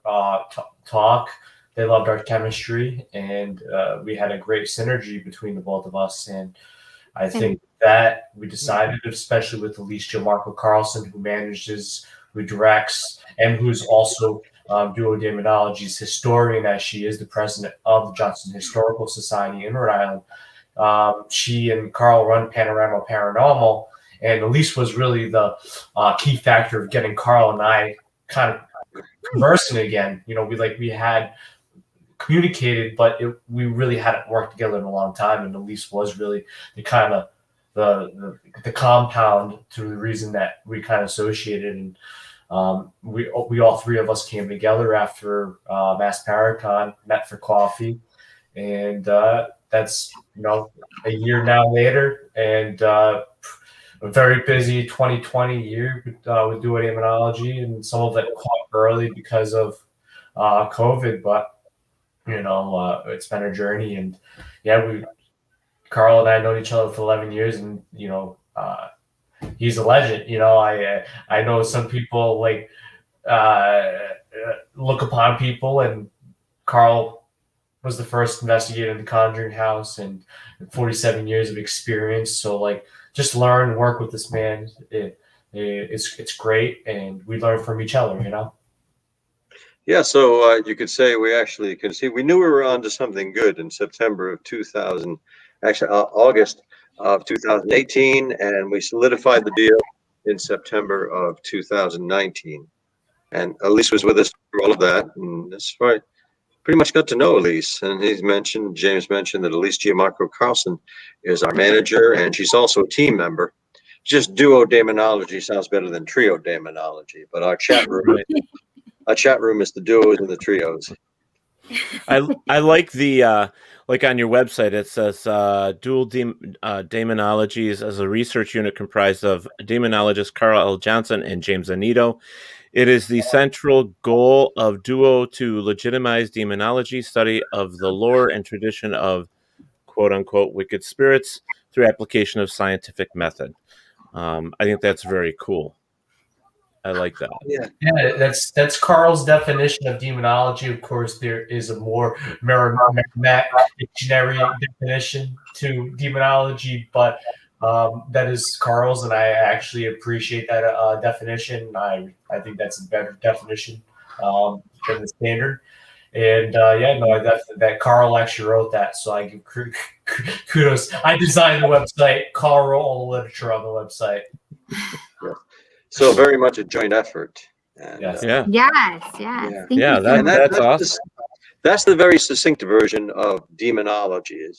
talk. They loved our chemistry, and we had a great synergy between the both of us. And I think that we decided, especially with Elise Marco Carlson, who manages, who directs, and who's also Duo Daemonologies historian, as she is the president of the Johnson Historical Society in Rhode Island. She and Carl run Panorama Paranormal, and Elise was really the key factor of getting Carl and I kind of conversing again. We had communicated, but we really hadn't worked together in a long time. And Elise was really the kind of the compound to the reason that we kind of associated. And we all three of us came together after Mass Paracon, met for coffee, and that's a year now later, and a very busy 2020 year with Duo Daemonology, and some of it caught early because of COVID, but it's been a journey. And Carl and I known each other for 11 years, and he's a legend. I know some people look upon people, and Carl was the first investigator in the Conjuring house, and 47 years of experience. So just learn and work with this man. It's great, and we learn from each other. Yeah, so you could say we actually we knew we were onto something good in September of 2000, actually August of 2018, and we solidified the deal in September of 2019. And Elise was with us for all of that, and that's right. Pretty much got to know Elise, and James mentioned that Elise Gianmarco Carlson is our manager, and she's also a team member. Just Duo Daemonology sounds better than Trio Daemonology, but our chat room, is the duos and the trios. I like the on your website it says Dual Daemonologies as a research unit comprised of demonologist Carl L. Johnson and James Annitto. It is the central goal of Duo to legitimize demonology, study of the lore and tradition of quote-unquote wicked spirits through application of scientific method. I think that's very cool. I like that. Yeah, that's Carl's definition of demonology. Of course, there is a more Merrimack dictionary definition to demonology, but that is Carl's, and I actually appreciate that definition. I think that's a better definition than the standard. And that Carl actually wrote that, so I give kudos. I designed the website. Carl wrote all the literature on the website. So very much a joint effort. And, Yes. That's awesome. That's the very succinct version of demonology. Is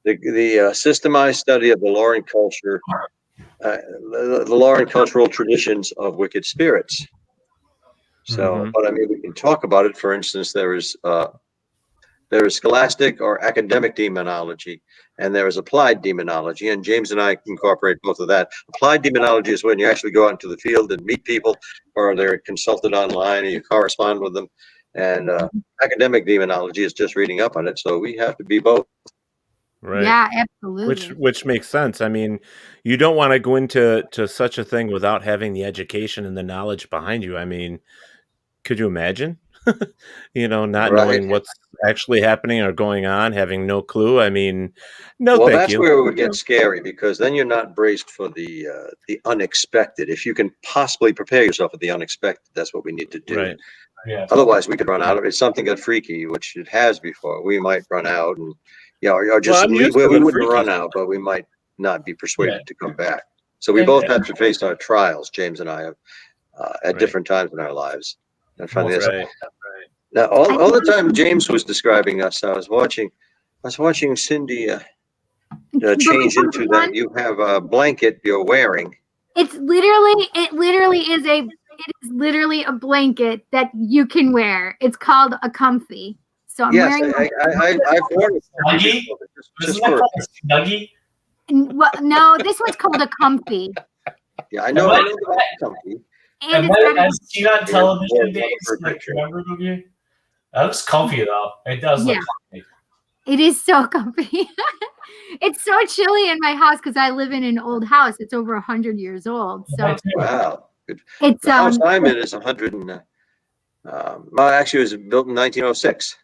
the systemized study of the lore and culture, the lore and cultural traditions of wicked spirits. So, but I mean, we can talk about it. For instance, there is scholastic or academic demonology, and there is applied demonology. And James and I incorporate both of that. Applied demonology is when you actually go out into the field and meet people, or they're consulted online, and you correspond with them. And academic demonology is just reading up on it. So we have to be both. Right. Yeah, absolutely. Which makes sense. I mean, you don't want to go into such a thing without having the education and the knowledge behind you. I mean, could you imagine? Not knowing what's actually happening or going on, having no clue. I mean, well, thank that's you. where it would get scary, because then you're not braced for the unexpected. If you can possibly prepare yourself for the unexpected, that's what we need to do. Right. Yeah. Otherwise, we could run out of it. If something got freaky, which it has before, we might run out, and or just we wouldn't run out, but we might not be persuaded to come back. So we both have to face our trials. James and I have at different times in our lives. And finally, now all the time James was describing us, I was watching Cindy change into that. You have a blanket you're wearing. It literally is a blanket that you can wear. It's called a comfy. So I'm wearing. I've worn it. Snuggie? Isn't that called a Snuggie? Well, no, this one's called a comfy. Yeah, I know the comfy. And I've seen on television days, remember the movie? That looks comfy though. It does look comfy. It is so comfy. It's so chilly in my house because I live in an old house. It's over 100 years old. So wow. It's the house I'm in is 100 and actually it was built in 1906.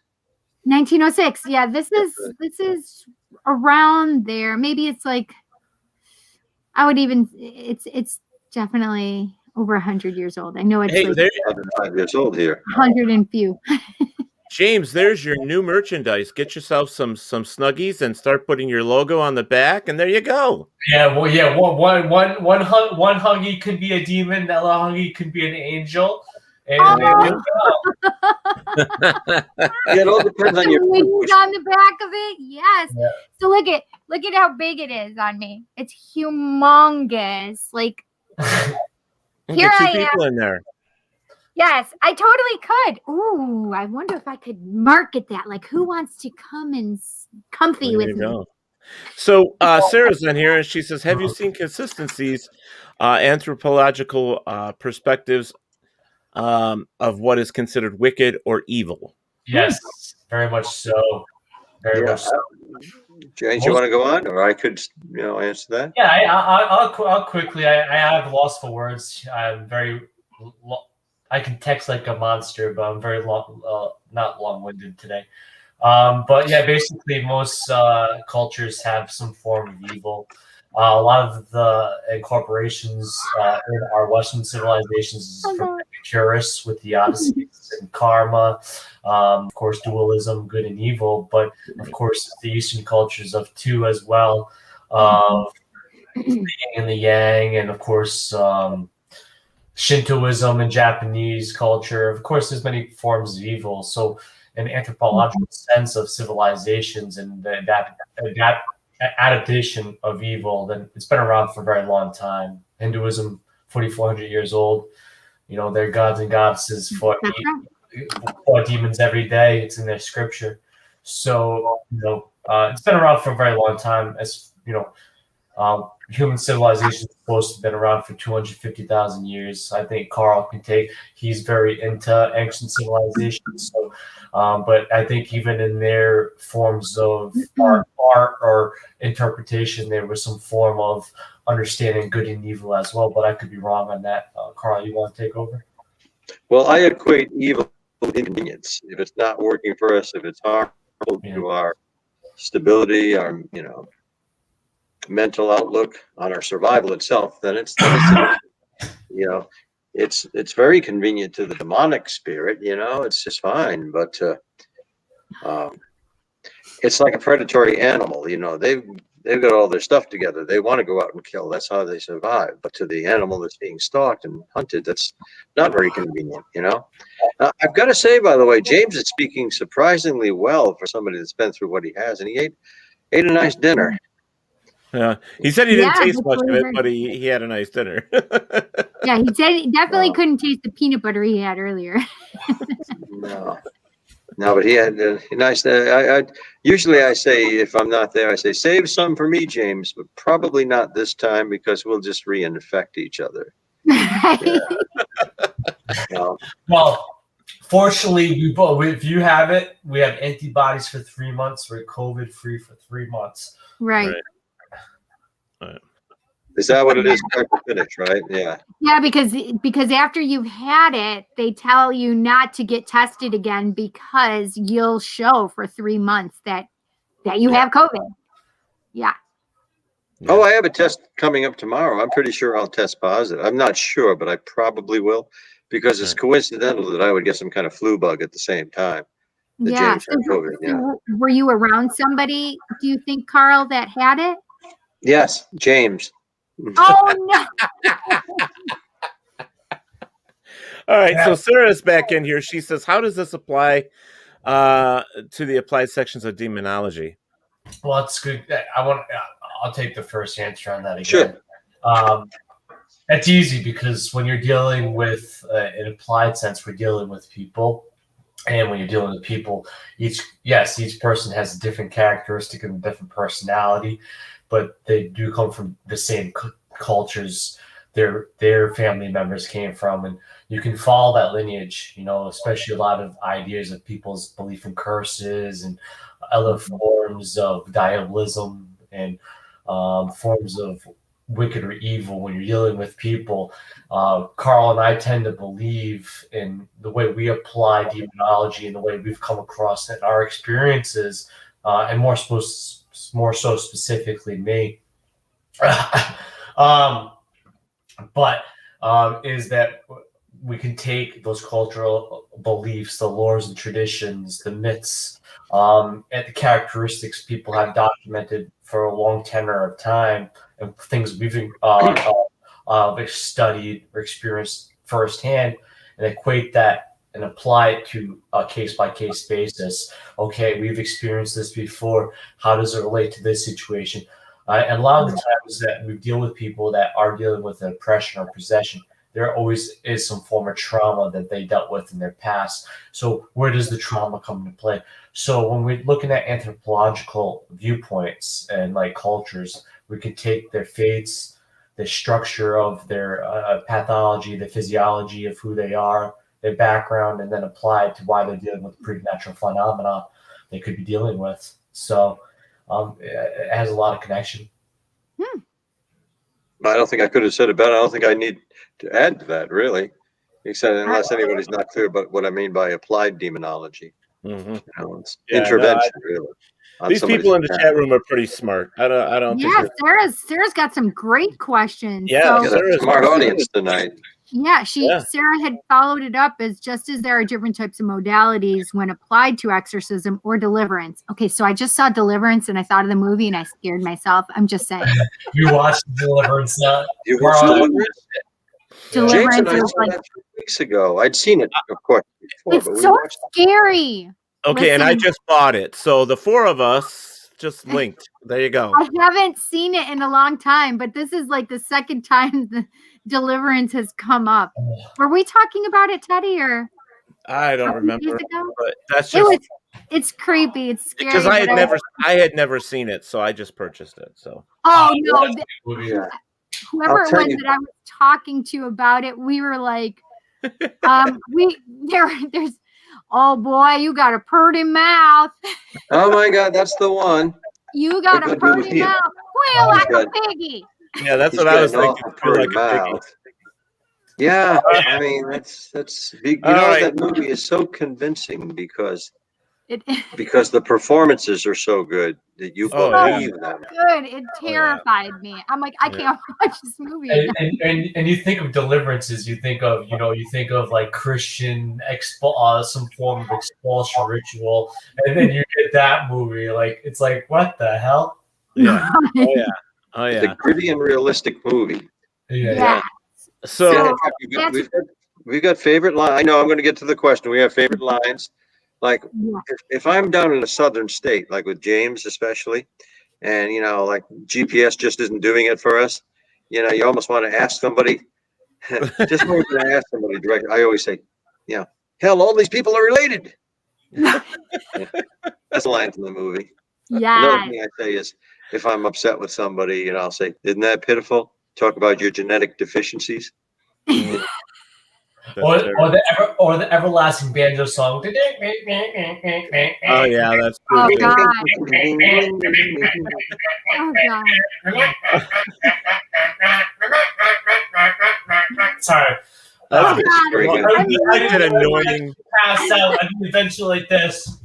1906. Yeah, this is around there. Maybe it's like it's definitely over 100 years old. I know it's 105 years old here. 100 and few. James, there's your new merchandise. Get yourself some Snuggies and start putting your logo on the back, and there you go. Yeah, well, yeah. One huggy could be a demon. The other huggy could be an angel. And there you go. It all depends on your wings on the back of it. Yes. Yeah. So look at how big it is on me. It's humongous. Like here get I two people am. In there. Yes, I totally could. Ooh, I wonder if I could market that. Like, who wants to come and comfy with me? Go. So Sarah's in here, and she says, "Have you seen consistencies, anthropological perspectives of what is considered wicked or evil?" Yes, very much so. Very much so. James, you want to go on, or I could, answer that? Yeah, I'll quickly. I have lost for words. I'm very. I can text like a monster, but I'm very not long-winded today. But yeah, basically most cultures have some form of evil. A lot of the incorporations in our Western civilizations is from Epicurus with the Odysseus and karma, of course, dualism, good and evil, but of course the Eastern cultures of two as well, the yin and the yang, and of course Shintoism and Japanese culture. Of course, there's many forms of evil. So an anthropological sense of civilizations and that adaptation of evil, then it's been around for a very long time. Hinduism, 4,400 years old. Their gods and goddesses fought demons every day. It's in their scripture. So, it's been around for a very long time. As human civilization is supposed to have been around for 250,000 years. I think Carl can take. He's very into ancient civilizations. So, but I think even in their forms of art or interpretation, there was some form of understanding good and evil as well. But I could be wrong on that. Carl, you want to take over? Well, I equate evil with inconvenience. If it's not working for us, if it's harmful to our stability, our mental outlook on our survival itself, then it's it's very convenient to the demonic spirit. It's just fine. But it's like a predatory animal. They've got all their stuff together. They want to go out and kill. That's how they survive. But to the animal that's being stalked and hunted, that's not very convenient. I've got to say, by the way, James is speaking surprisingly well for somebody that's been through what he has, and he ate a nice dinner. Yeah, he said he didn't taste much of it, but he had a nice dinner. Yeah, he said he definitely couldn't taste the peanut butter he had earlier. No, but he had a nice. Usually I say, if I'm not there, I say, save some for me, James, but probably not this time because we'll just reinfect each other. Well, fortunately, if you have it, we have antibodies for 3 months. We're COVID free for 3 months. Right. Is that what it is? Start to finish, right? Yeah. Yeah, because after you've had it, they tell you not to get tested again because you'll show for 3 months that you have COVID. Yeah. Oh, I have a test coming up tomorrow. I'm pretty sure I'll test positive. I'm not sure, but I probably will because it's coincidental that I would get some kind of flu bug at the same time. Yeah. So were you around somebody, do you think, Carl, that had it? Yes, James. Oh, no. All right, so Sarah's back in here. She says, how does this apply to the applied sections of demonology? Well, it's good. I'll take the first answer on that again. Sure. It's easy because when you're dealing with, in applied sense, we're dealing with people. And when you're dealing with people, each person has a different characteristic and a different personality, but they do come from the same cultures their family members came from, and you can follow that lineage, especially a lot of ideas of people's belief in curses and other forms of diabolism and forms of wicked or evil. When you're dealing with people, Carl and I tend to believe in the way we apply demonology and the way we've come across it in our experiences, and more so specifically me. Is that we can take those cultural beliefs, the laws and traditions, the myths, and the characteristics people have documented for a long tenor of time, and things we've studied or experienced firsthand, and equate that and apply it to a case-by-case basis. Okay, we've experienced this before. How does it relate to this situation? And a lot of the times that we deal with people that are dealing with oppression or possession, there always is some form of trauma that they dealt with in their past. So where does the trauma come into play? So when we're looking at anthropological viewpoints and like cultures, we can take their faiths, the structure of their pathology, the physiology of who they are, their background, and then apply it to why they're dealing with preternatural phenomena they could be dealing with. So it has a lot of connection. I don't think I could have said it better. I don't think I need to add to that, really, except unless anybody's not clear about what I mean by applied demonology. Mm-hmm. It's intervention, really. These people in the chat room are pretty smart. I don't think. Yeah, Sarah's got some great questions. Yeah, so, Sarah's a smart audience tonight. Yeah, Sarah had followed it up as just as there are different types of modalities when applied to exorcism or deliverance. Okay, so I just saw Deliverance and I thought of the movie and I scared myself. I'm just saying. You watched Deliverance? You watched Deliverance? Deliverance James and I was saw that 3 weeks ago. I'd seen it, of course, before. It's so scary. Okay, and I just bought it. So the 4 of us just linked. There you go. I haven't seen it in a long time, but this is like the second time the Deliverance has come up. Were we talking about it, Teddy, or I don't remember, but that's it just It's creepy. It's scary. Because I had never seen it, so I just purchased it. So. Oh no! Yeah. Whoever it was that I was talking to about it, we were like, there's, oh boy, you got a pretty mouth. Oh my God, that's the one. You got a pretty mouth. Squeal like a piggy. Yeah, that's what I was thinking. Pretty mouth. Yeah, I mean that's that movie is so convincing because the performances are so good that you believe them. Good, it terrified me. I'm like, I can't watch this movie. And you think of deliverances, you think of like Christian some form of expulsion ritual, and then you get that movie, like it's like what the hell? Yeah. Oh yeah. The gritty and realistic movie. Yeah. So we've got favorite line. I know I'm going to get to the question. We have favorite lines. Like if I'm down in a southern state, like with James especially, and like GPS just isn't doing it for us, you almost want to ask somebody. Just when you're going to ask somebody directly, I always say, hell, all these people are related. That's a line from the movie. Yeah. Another thing I say is, if I'm upset with somebody, I'll say, "Isn't that pitiful?" Talk about your genetic deficiencies. Or the everlasting banjo song. Oh yeah, that's true. Oh God. Oh God. Sorry. That's I annoying. Pass out and eventually like this.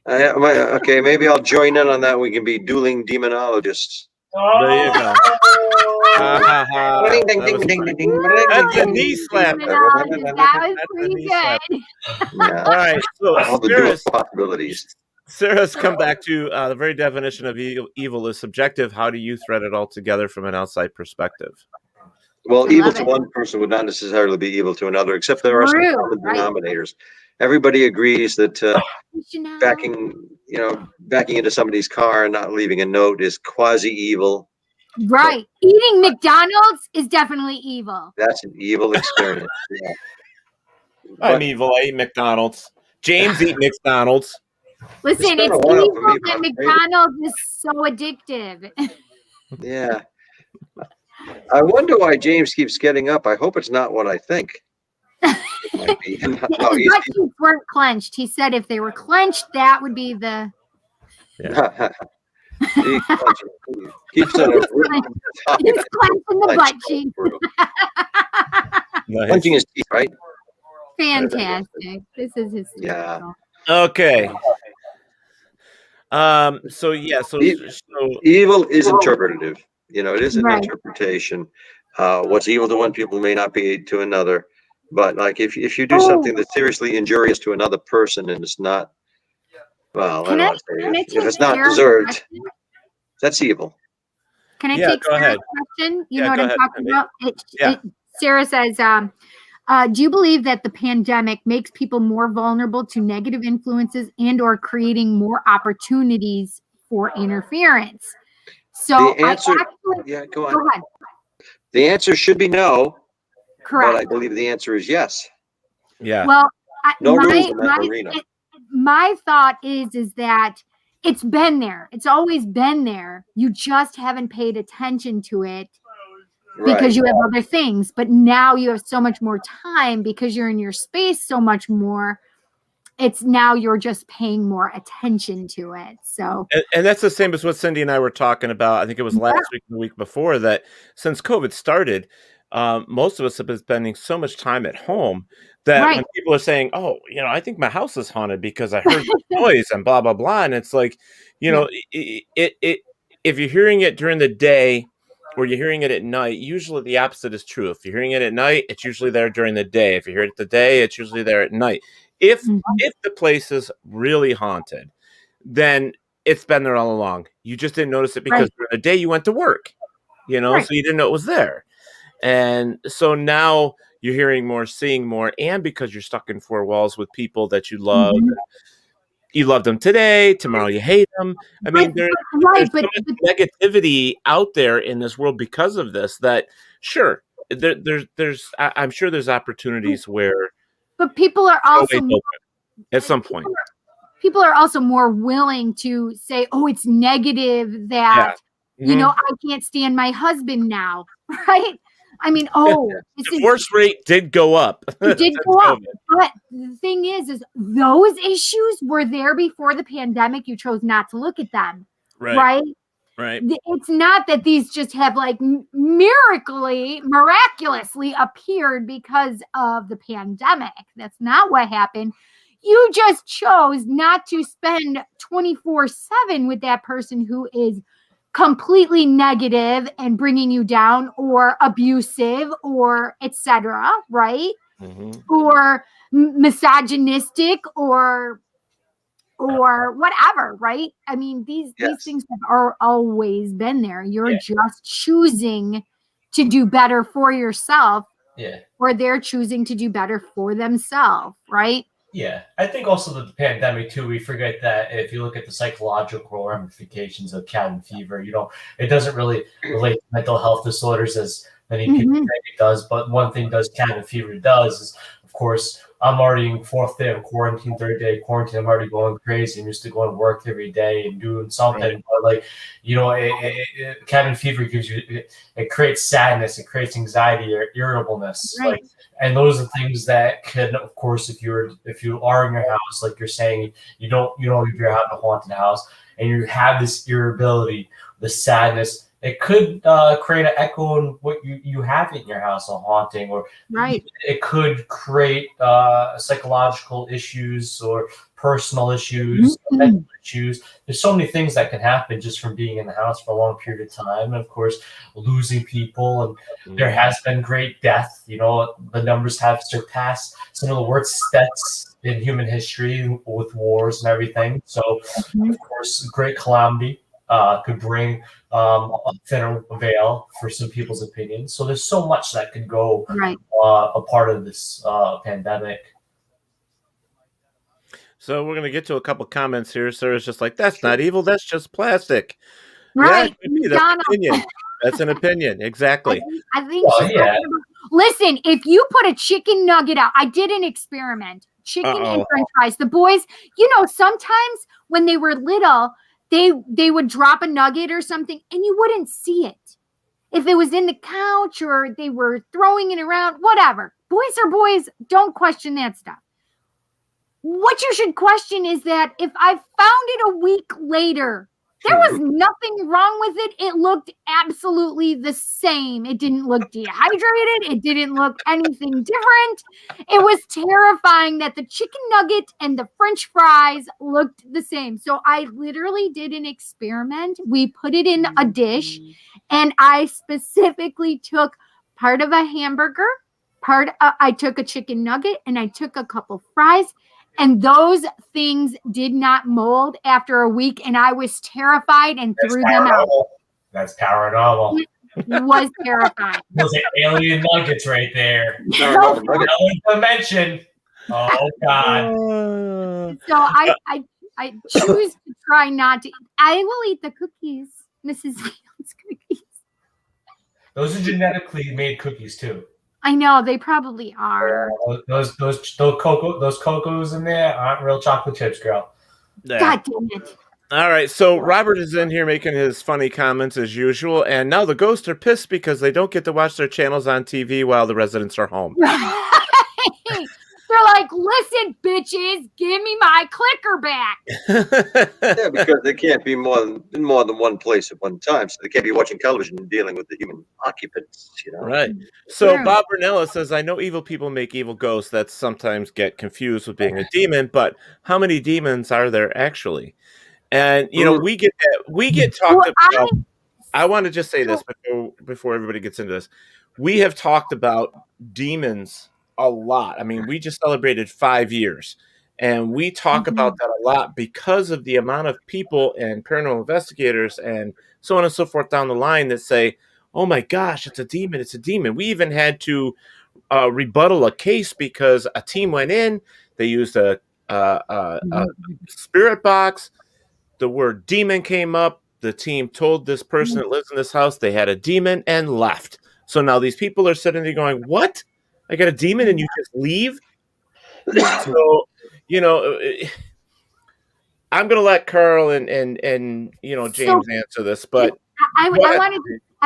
Okay, maybe I'll join in on that. We can be dueling demonologists. There you go. That's a knee slap. That was pretty good. Yeah. All right, so all the dual possibilities. Sarah's come back to the very definition of evil is subjective. How do you thread it all together from an outside perspective? Well, evil to one person would not necessarily be evil to another, except there are some common denominators. Everybody agrees that backing into somebody's car and not leaving a note is quasi-evil. Right. Eating McDonald's is definitely evil. That's an evil experience. Yeah. I'm evil. I eat McDonald's. James eat McDonald's. Listen, it's evil that McDonald's is so addictive. Yeah. I wonder why James keeps getting up. I hope it's not what I think. His butt cheeks weren't clenched. He said if they were clenched, that would be the. Yeah. Keeps on He's clenching the butt cheeks. Clenching his teeth, right? Fantastic. This is his. Yeah. Okay. So evil is interpretative. It is an interpretation. What's evil to one people may not be to another. But like if you do something that's seriously injurious to another person and it's not, well, I don't want to say if it's not deserved, that's evil. Can I take Sarah's question? You know what I'm talking about? Sarah says, do you believe that the pandemic makes people more vulnerable to negative influences and or creating more opportunities for interference? So the answer, go ahead. The answer should be no. Correct. But I believe the answer is yes. Yeah. Well, my thought is that it's been there. It's always been there. You just haven't paid attention to it because you have other things. But now you have so much more time because you're in your space so much more. It's now you're just paying more attention to it. So, and that's the same as what Cindy and I were talking about. I think it was last week and the week before that since COVID started, most of us have been spending so much time at home that when people are saying, oh, I think my house is haunted because I heard noise and blah, blah, blah. And it's like, if you're hearing it during the day or you're hearing it at night, usually the opposite is true. If you're hearing it at night, it's usually there during the day. If you hear it at the day, it's usually there at night. If the place is really haunted, then it's been there all along. You just didn't notice it because during the day you went to work, so you didn't know it was there. And so now you're hearing more, seeing more, and because you're stuck in four walls with people that you love, you love them today, tomorrow you hate them. I mean, there's so much negativity out there in this world because of this that, sure, I'm sure there's opportunities where. But people are also at some point. people are also more willing to say, oh, it's negative that, I can't stand my husband now, right? I mean, divorce rate did go up. It did go up. But the thing is those issues were there before the pandemic. You chose not to look at them, right? Right. It's not that these just have like miraculously appeared because of the pandemic. That's not what happened. You just chose not to spend 24/7 with that person who is completely negative and bringing you down, or abusive, or etc., right? Or misogynistic, or whatever, right? I mean, these things are always been there. You're just choosing to do better for yourself, or they're choosing to do better for themselves, right? Yeah, I think also the pandemic too, we forget that if you look at the psychological ramifications of cabin fever, it doesn't really relate to mental health disorders as many people think it does. But one thing cabin fever does is, of course, I'm already in 4th day of quarantine, 3rd day of quarantine. I'm already going crazy. I'm used to going to work every day and doing something. But cabin fever it creates sadness, it creates anxiety or irritableness. Right. And those are things that can, of course, if you are in your house, like you're saying, you don't if you're having a haunted house and you have this irritability, the sadness, it could create an echo in what you have in your house, a haunting, or it could create psychological issues or personal issues, mental issues. There's so many things that can happen just from being in the house for a long period of time. And of course, losing people, and there has been great death. The numbers have surpassed some of the worst deaths in human history with wars and everything. So, of course, great calamity could bring a thinner veil for some people's opinions. So there's so much that could go a part of this pandemic. So we're going to get to a couple comments here. Sarah's just like, that's not evil. That's just plastic. Right. Yeah, that's an opinion. That's an opinion. Exactly. I think listen, if you put a chicken nugget out, I did an experiment. Chicken and french fries. The boys, sometimes when they were little, they would drop a nugget or something and you wouldn't see it. If it was in the couch or they were throwing it around, whatever. Boys are boys. Don't question that stuff. What you should question is that if I found it a week later, there was nothing wrong with it. It looked absolutely the same. It didn't look dehydrated. It didn't look anything different. It was terrifying that the chicken nugget and the french fries looked the same. So I literally did an experiment. We put it in a dish, and I specifically took part of a hamburger, I took a chicken nugget, and I took a couple fries. And those things did not mold after a week, and I was terrified and threw them out. That's paranormal. It was terrifying. Those are alien nuggets right there. Another dimension. Oh God. So I choose to try not to. I will eat the cookies, Mrs. Fields cookies. Those are genetically made cookies too. I know they probably are. Those cocos in there aren't real chocolate chips, girl. God damn it! All right, so Robert is in here making his funny comments as usual, and now the ghosts are pissed because they don't get to watch their channels on TV while the residents are home. They're like, listen, bitches, give me my clicker back. Yeah, because they can't be in more than one place at one time, so they can't be watching television and dealing with the human occupants, Right. So Bob Bernella says, I know evil people make evil ghosts that sometimes get confused with being a demon, but how many demons are there actually? And we get talked about. I want to just say this before everybody gets into this. We have talked about demons a lot. I mean, we just celebrated 5 years, and we talk about that a lot because of the amount of people and paranormal investigators and so on and so forth down the line that say, oh my gosh, it's a demon, it's a demon. We even had to rebuttal a case because a team went in, they used a spirit box, the word demon came up, the team told this person that lives in this house they had a demon and left. So now these people are sitting there going, what? I got a demon and you just leave? So, I'm gonna let Carl and James answer this, but I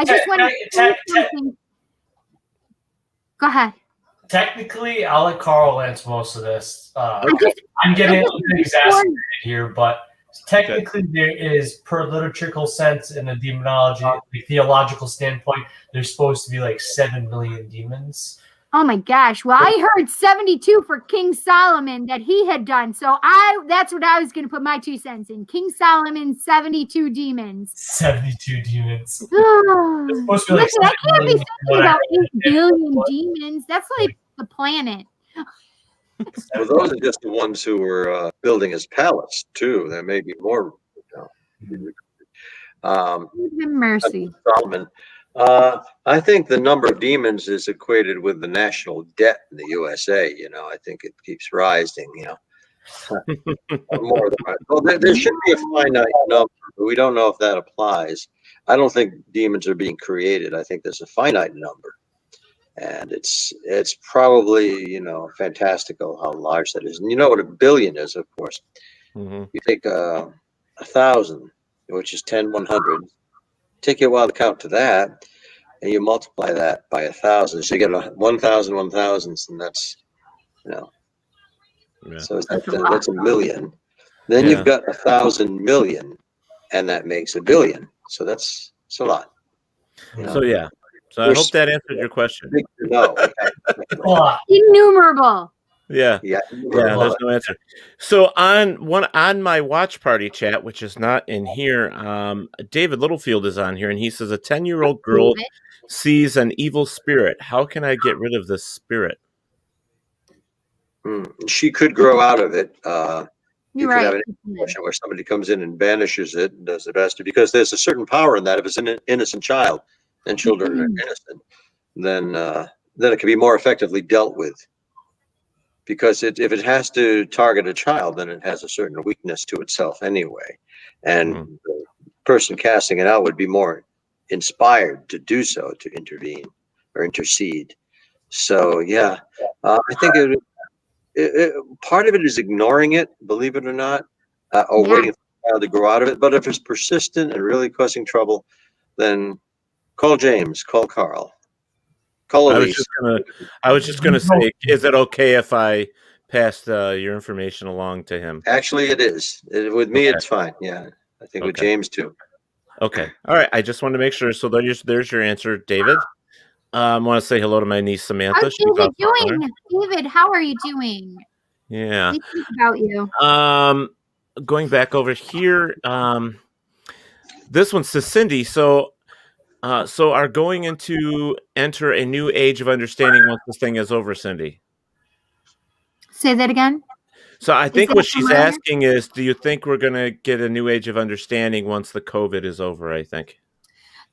just wanted to say something. Go ahead. Technically, I'll let Carl answer most of this. Okay. I'm getting exasperated here, but technically there is, per liturgical sense in the demonology, the theological standpoint, there's supposed to be like 7 million demons. Oh my gosh. Well, I heard 72 for King Solomon that he had done. So that's what I was going to put my 2 cents in. King Solomon, 72 demons. 72 demons. Listen, I can't be thinking about 8 billion demons. That's like the planet. Well, those are just the ones who were building his palace, too. There may be more. Mercy. Solomon. I think the number of demons is equated with the national debt in the USA. I think it keeps rising. More than right. Well, there should be a finite number, but we don't know if that applies. I don't think demons are being created. I think there's a finite number, and it's probably fantastical how large that is. And you know what a billion is, of course. Mm-hmm. You take 1,000, which is 10 100. Take you a while to count to that, and you multiply that by 1,000, so you get 1,000 1,000s, and that's so that's a million. Then you've got 1,000 million, and that makes a billion. So that's a lot. So I hope that answered your question. No, innumerable. Yeah. There's no answer. So on my watch party chat, which is not in here, David Littlefield is on here, and he says a 10-year-old girl sees an evil spirit. How can I get rid of this spirit? She could grow out of it. You could right. have an situation where somebody comes in and banishes it and does the best, because there's a certain power in that. If it's an innocent child, and children are innocent, then it can be more effectively dealt with. Because if it has to target a child, then it has a certain weakness to itself anyway. And the person casting it out would be more inspired to do so, to intervene or intercede. So, I think part of it is ignoring it, believe it or not, or waiting for the child to grow out of it. But if it's persistent and really causing trouble, then call James, call Carl. I was just gonna say, is it okay if I passed your information along to him? Actually, it is. With me, it's fine. Yeah, I think with James too. Okay. All right. I just wanted to make sure. So there's your answer, David. I want to say hello to my niece Samantha. How's David doing? David, how are you doing? Yeah. We think about you. Going back over here. This one's to Cindy. So are going into enter a new age of understanding once this thing is over, Cindy? Say that again. So I think what she's asking is, do you think we're going to get a new age of understanding once the COVID is over, I think?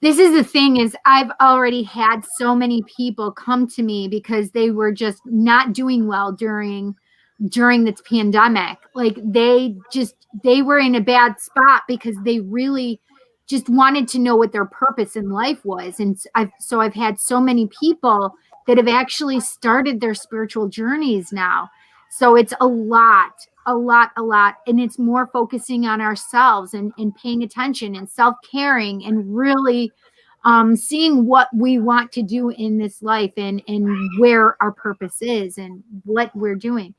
This is the thing is I've already had so many people come to me because they were just not doing well during this pandemic. Like they were in a bad spot because they really just wanted to know what their purpose in life was. And I've had so many people that have actually started their spiritual journeys now. So it's a lot. And it's more focusing on ourselves and paying attention and self-caring and really seeing what we want to do in this life and where our purpose is and what we're doing.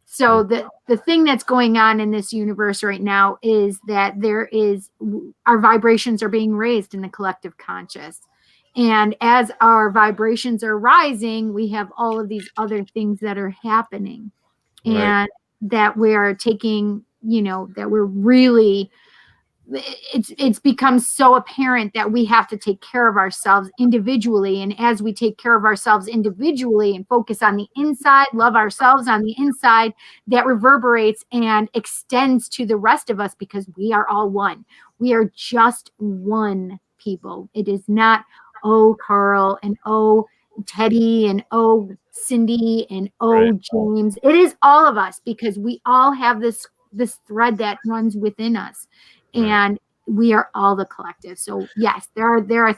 So the thing that's going on in this universe right now is that our vibrations are being raised in the collective conscious. And as our vibrations are rising, we have all of these other things that are happening. Right. And that we are taking, that we're really, it's become so apparent that we have to take care of ourselves individually. And as we take care of ourselves individually and focus on the inside, love ourselves on the inside, that reverberates and extends to the rest of us because we are all one. We are just one, people. It is not, oh, Carl and oh, Teddy and oh, Cindy and oh, James. It is all of us because we all have this thread that runs within us. And we are all the collective. So yes, there are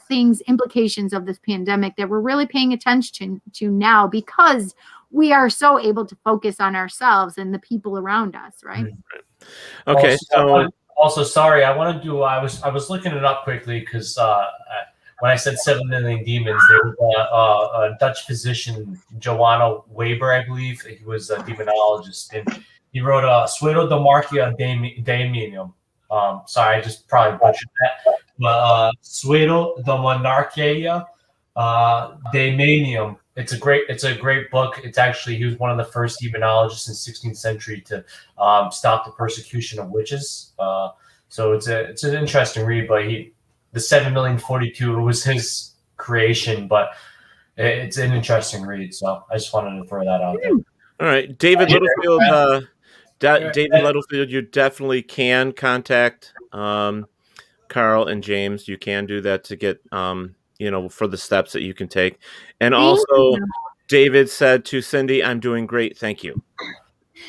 implications of this pandemic that we're really paying attention to now because we are so able to focus on ourselves and the people around us, right? Okay, also sorry, I was looking it up quickly because when I said 7 million demons, there was a Dutch physician, Johanna Weber, I believe. He was a demonologist, and he wrote Suero de Marcia Daemonium. Sorry, I just probably butchered that. But Suero de Monarchia Daemonium. It's a great book. It's actually, he was one of the first demonologists in the 16th century to stop the persecution of witches. So it's an interesting read. But the 7,042,000 was his creation, but it's an interesting read. So I just wanted to throw that out there. All right, David Littlefield. David Littlefield, you definitely can contact Carl and James. You can do that to get for the steps that you can take. And also, David said to Cindy, "I'm doing great, thank you."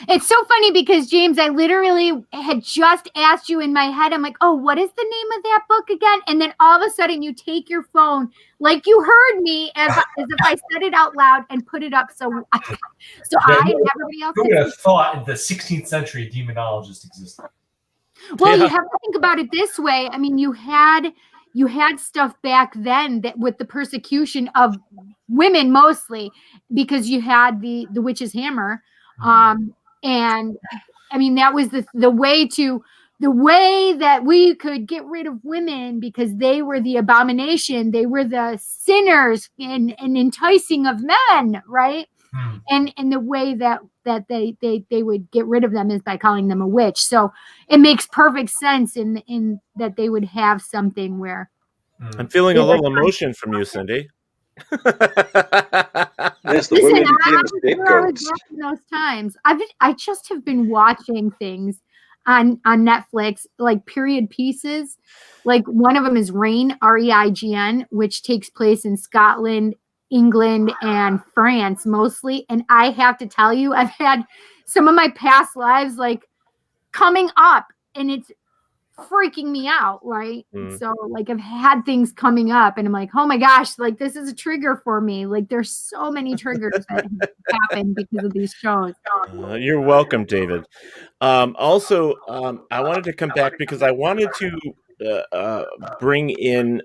It's so funny because, James, I literally had just asked you in my head. I'm like, oh, what is the name of that book again? And then all of a sudden you take your phone like you heard me as if I said it out loud and put it up. So I and everybody else. Who would have thought the 16th century demonologist existed? Well, you have to think about it this way. I mean, you had stuff back then that with the persecution of women mostly, because you had the witch's hammer. And I mean, that was the way that we could get rid of women, because they were the abomination. They were the sinners and enticing of men. Right. And the way that they would get rid of them is by calling them a witch. So it makes perfect sense in that they would have something where. I'm feeling a little emotion from you, Cindy. Yes, the women became the scapegoats. Those times, I just have been watching things on Netflix, like period pieces. Like one of them is Reign, REIGN, which takes place in Scotland, England, and France mostly. And I have to tell you, I've had some of my past lives like coming up, and it's freaking me out, right? So like I've had things coming up and I'm like, oh my gosh, like this is a trigger for me. Like there's so many triggers that happen because of these shows. You're welcome, David. Also, I wanted to come back because I wanted to bring in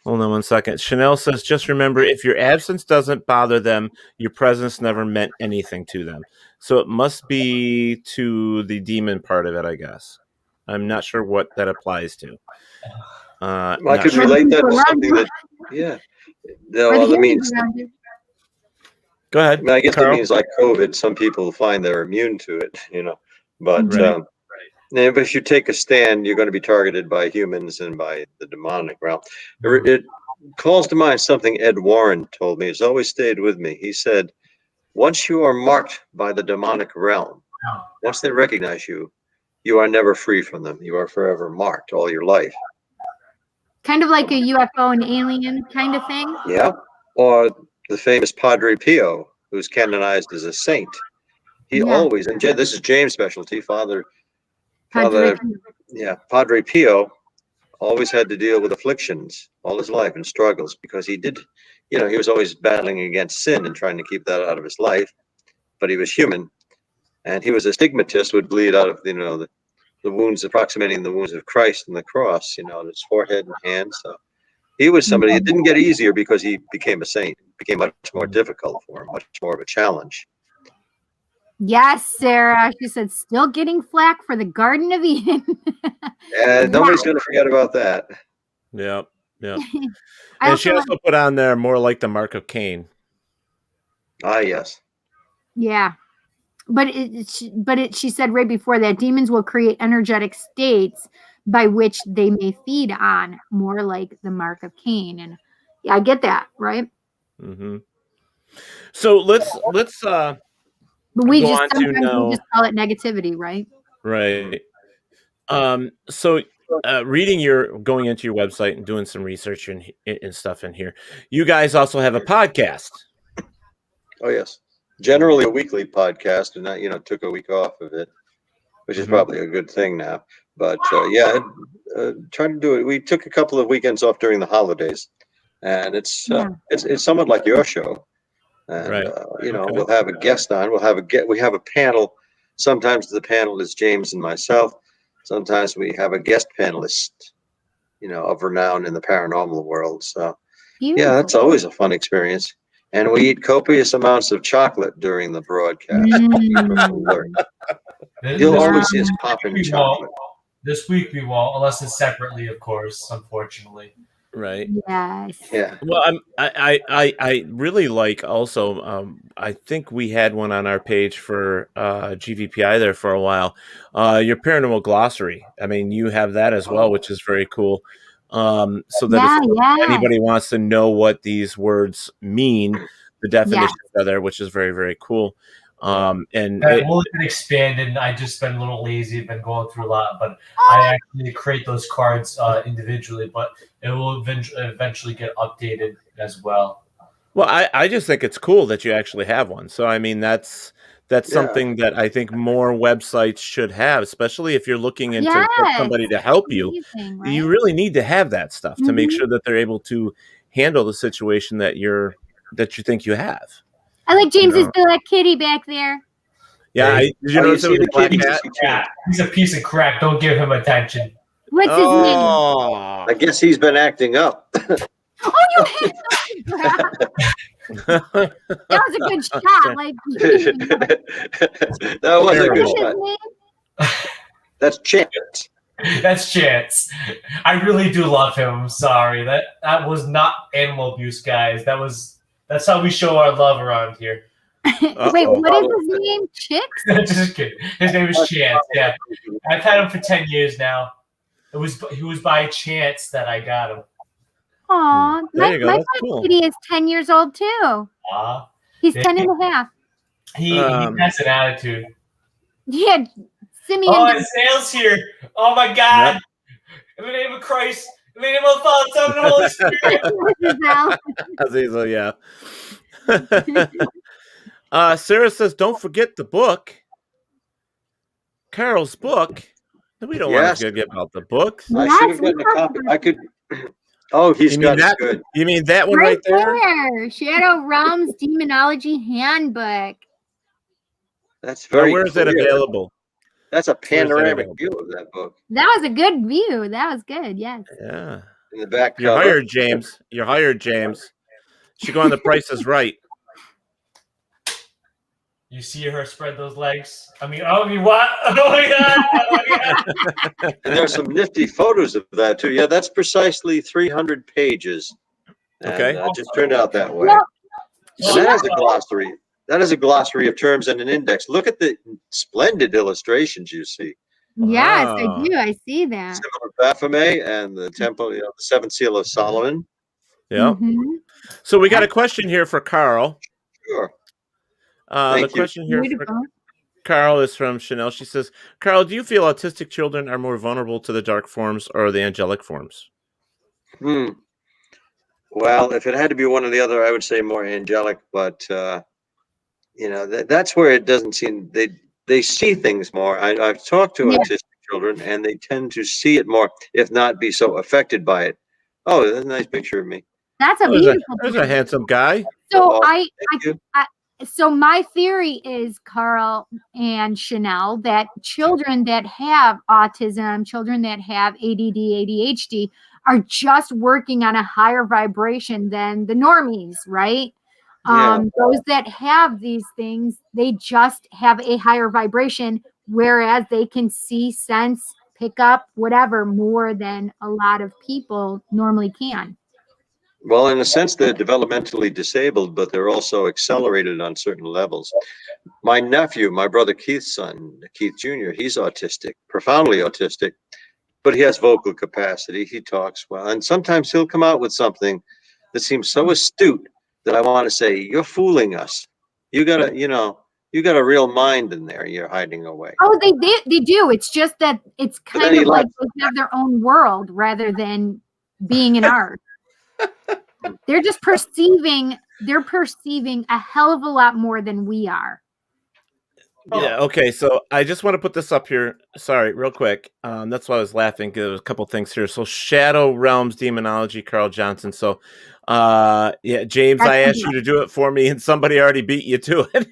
hold on one second. Chanel says, just remember, if your absence doesn't bother them, your presence never meant anything to them. So it must be to the demon part of it, I guess. I'm not sure what that applies to. I could relate that to something that, that means. Go ahead. I mean, I guess that means like COVID. Some people find they're immune to it, but if you take a stand, you're going to be targeted by humans and by the demonic realm. It calls to mind something Ed Warren told me. It's always stayed with me. He said, once you are marked by the demonic realm, once they recognize you, you are never free from them. You are forever marked all your life. Kind of like a UFO and alien kind of thing? Yeah. Or the famous Padre Pio, who's canonized as a saint. He always, and this is James' specialty, Padre Pio always had to deal with afflictions all his life and struggles, because he did, he was always battling against sin and trying to keep that out of his life, but he was human, and he was a stigmatist, would bleed out of, the wounds approximating the wounds of Christ and the cross, his forehead and hands. So he was somebody, it didn't get easier because he became a saint. It became much more difficult for him, much more of a challenge. Yes, Sarah. She said, still getting flack for the Garden of Eden. And nobody's going to forget about that. Yep. And she also put on there more like the mark of Cain. Ah, yes. Yeah. But she said right before that, demons will create energetic states by which they may feed on, more like the mark of Cain. And yeah, I get that, right? Mm-hmm. So let's but we just call it negativity, right? Right. So going into your website and doing some research and stuff in here, you guys also have a podcast. Oh yes, generally a weekly podcast, and that took a week off of it, which is probably a good thing now. But trying to do it. We took a couple of weekends off during the holidays, and it's somewhat like your show. And Right. we'll have a guest on. We have a panel. Sometimes the panel is James and myself. Sometimes we have a guest panelist, of renown in the paranormal world. So yeah, that's always a fun experience. And we eat copious amounts of chocolate during the broadcast. You'll always see us popping chocolate. This week we won't, unless it's separately, of course. Unfortunately. Right. Yes. Yeah. Well, I really like also. I think we had one on our page for GVPI there for a while. Your paranormal glossary. I mean, you have that as well, which is very cool. So that if anybody wants to know what these words mean, the definitions are there, which is very, very cool. And that will get expanded. And I just been a little lazy, been going through a lot, but I actually create those cards individually, but it will eventually get updated as well. Well, I just think it's cool that you actually have one. So I mean, that's something that I think more websites should have, especially if you're looking into get somebody to help you. Right? You really need to have that stuff to make sure that they're able to handle the situation that you think you have. I like James's black kitty back there. Yeah, did you notice it was a black cat? Yeah, he's a piece of crap. Don't give him attention. What's his name? I guess he's been acting up. Oh, you hit that was a good shot. Like that was a good shot. That's Chance. That's Chance. I really do love him. I'm sorry. That was not animal abuse, guys. That's how we show our love around here. Wait, what is his name? Chicks? Just kidding. His name is Chance. Yeah, I've had him for 10 years now. He was by chance that I got him. Aw, my kitty is 10 years old too. He's 10 and a half. He has an attitude. Yeah, Simeon. Oh, and Sale's here. Oh my God. Yep. In the name of Christ. In the name of the Father, Son, and Holy Spirit. Yeah. Sarah says, don't forget the book. Carol's book. We don't want to forget about the books. I should have gotten a copy. I could. Oh, he's got it good. You mean that one right there? Shadow Realms Demonology Handbook. That's very where is that available? That's a panoramic view of that book. That was a good view. That was good, yes. Yeah. In the back cover. You're hired, James. You're hired, James. Should go on The Price is Right. You see her spread those legs? I mean, what? Oh my God. And there's some nifty photos of that too. Yeah, that's precisely 300 pages. And, it just turned out that way. And that has a glossary. That is a glossary of terms and an index. Look at the splendid illustrations you see. Yes, I do. I see that. Similar Baphomet and the temple, the seventh seal of Solomon. Yeah. Mm-hmm. So we got a question here for Carl. Sure. The question here for Carl is from Chanel. She says, Carl, do you feel autistic children are more vulnerable to the dark forms or the angelic forms? Well, if it had to be one or the other, I would say more angelic, but that's where it doesn't seem they see things more. I've talked to autistic children and they tend to see it more, if not be so affected by it. Oh, that's a nice picture of me. That's a beautiful There's a handsome guy. So so my theory is, Carl and Chanel, that children that have autism, children that have ADD, ADHD are just working on a higher vibration than the normies, right? Those that have these things, they just have a higher vibration, whereas they can see, sense, pick up, whatever, more than a lot of people normally can. Well, in a sense, they're developmentally disabled, but they're also accelerated on certain levels. My nephew, my brother Keith's son, Keith Jr., he's autistic, profoundly autistic, but he has vocal capacity. He talks well. And sometimes he'll come out with something that seems so astute that I want to say, you're fooling us. You got a real mind in there you're hiding away. Oh, they do. It's just that it's kind of like they have their own world rather than being in ours. They're just perceiving a hell of a lot more than we are. Yeah. Okay. So I just want to put this up here. Sorry, real quick. That's why I was laughing. 'Cause there was a couple things here. So Shadow Realms Demonology, Carl Johnson. So, yeah, James, I asked you to do it for me, and somebody already beat you to it.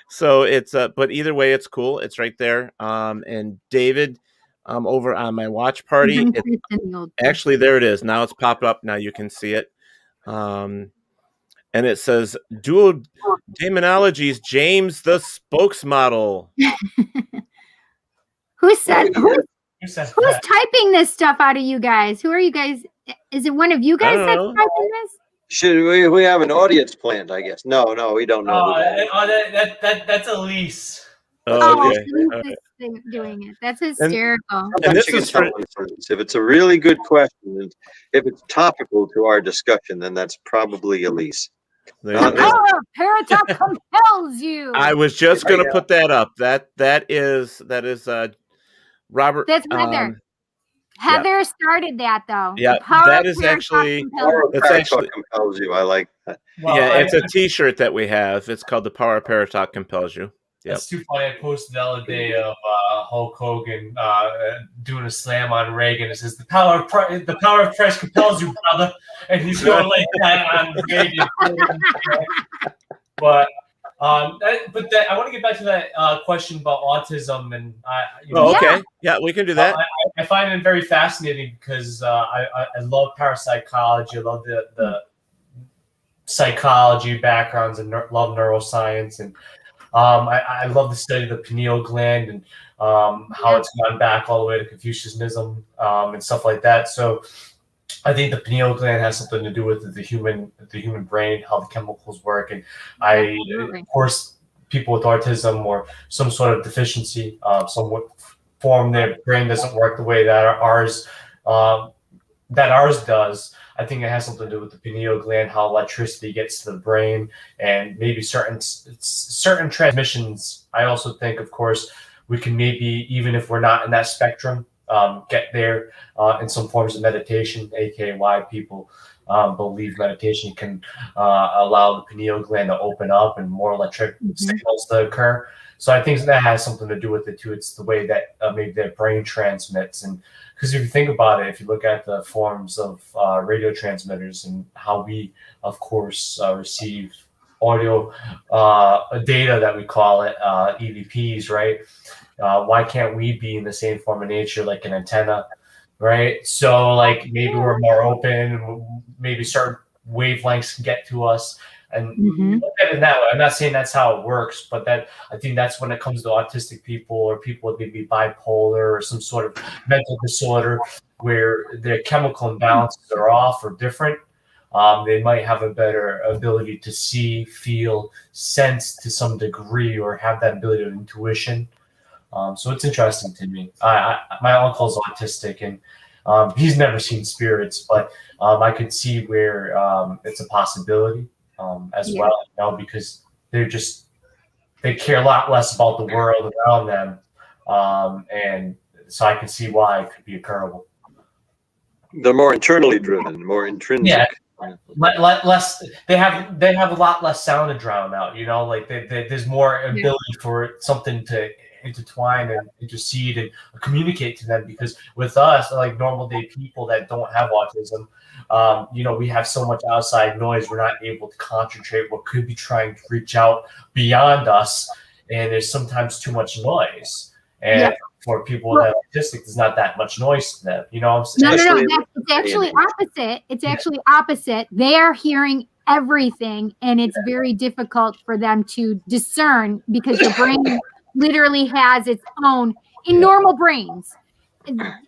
So it's but either way, it's cool. It's right there. And David, over on my watch party. Actually, there it is. Now it's popped up. Now you can see it. And it says Dual Daemonologies, James the spokesmodel. Who's typing this stuff out of you guys? Who are you guys? Is it one of you guys that's typing this? Should we have an audience planned, I guess? No, we don't know. That's Elise. Oh, okay. Elise is doing it. That's hysterical. And this is if it's a really good question, and if it's topical to our discussion, then that's probably Elise. The power of Paratalk compels you. I was just going to put that up. That is Robert. That's Heather. Heather started that though. Yeah, that is actually compels you. I like that. Well, yeah, it's a T-shirt that we have. It's called "The Power of Paratalk Compels You." Yep. That's too funny. I posted the other day of Hulk Hogan doing a slam on Reagan. It says the power of Christ compels you, brother, and he's going like that on Reagan. But I want to get back to that question about autism, and okay, yeah, we can do that. I find it very fascinating because I love parapsychology. I love the psychology backgrounds and love neuroscience, and I love the study of the pineal gland and how it's gone back all the way to Confucianism and stuff like that. So I think the pineal gland has something to do with the human brain, how the chemicals work, and of course, people with autism or some sort of deficiency, some form their brain doesn't work the way that ours does. I think it has something to do with the pineal gland, how electricity gets to the brain, and maybe certain transmissions. I also think, of course, we can maybe, even if we're not in that spectrum, get there in some forms of meditation, aka why people believe meditation can allow the pineal gland to open up and more electric signals to occur. So I think that has something to do with it too. It's the way that maybe their brain transmits, and because if you think about it, if you look at the forms of radio transmitters and how we, of course, receive audio data that we call it EVPs, right? Why can't we be in the same form of nature like an antenna, right? So like maybe we're more open, maybe certain wavelengths can get to us. And look at it that way. I'm not saying that's how it works, but I think that's when it comes to autistic people or people with maybe bipolar or some sort of mental disorder where their chemical imbalances are off or different. They might have a better ability to see, feel, sense to some degree, or have that ability of intuition. So it's interesting to me. My uncle's autistic, and he's never seen spirits, but I could see where it's a possibility. As well, because they care a lot less about the world around them, and so I can see why it could be occurable. They're more internally driven, more intrinsic. Yeah, less. They have a lot less sound to drown out. You know, like there's more ability for something to intertwine and intercede and communicate to them. Because with us, like normal day people that don't have autism. We have so much outside noise, we're not able to concentrate what could be trying to reach out beyond us, and there's sometimes too much noise. And for people that are autistic, there's not that much noise to them. You know what I'm saying? No. It's actually opposite. It's actually opposite. They are hearing everything, and it's very difficult for them to discern because your brain literally has its own. In normal brains,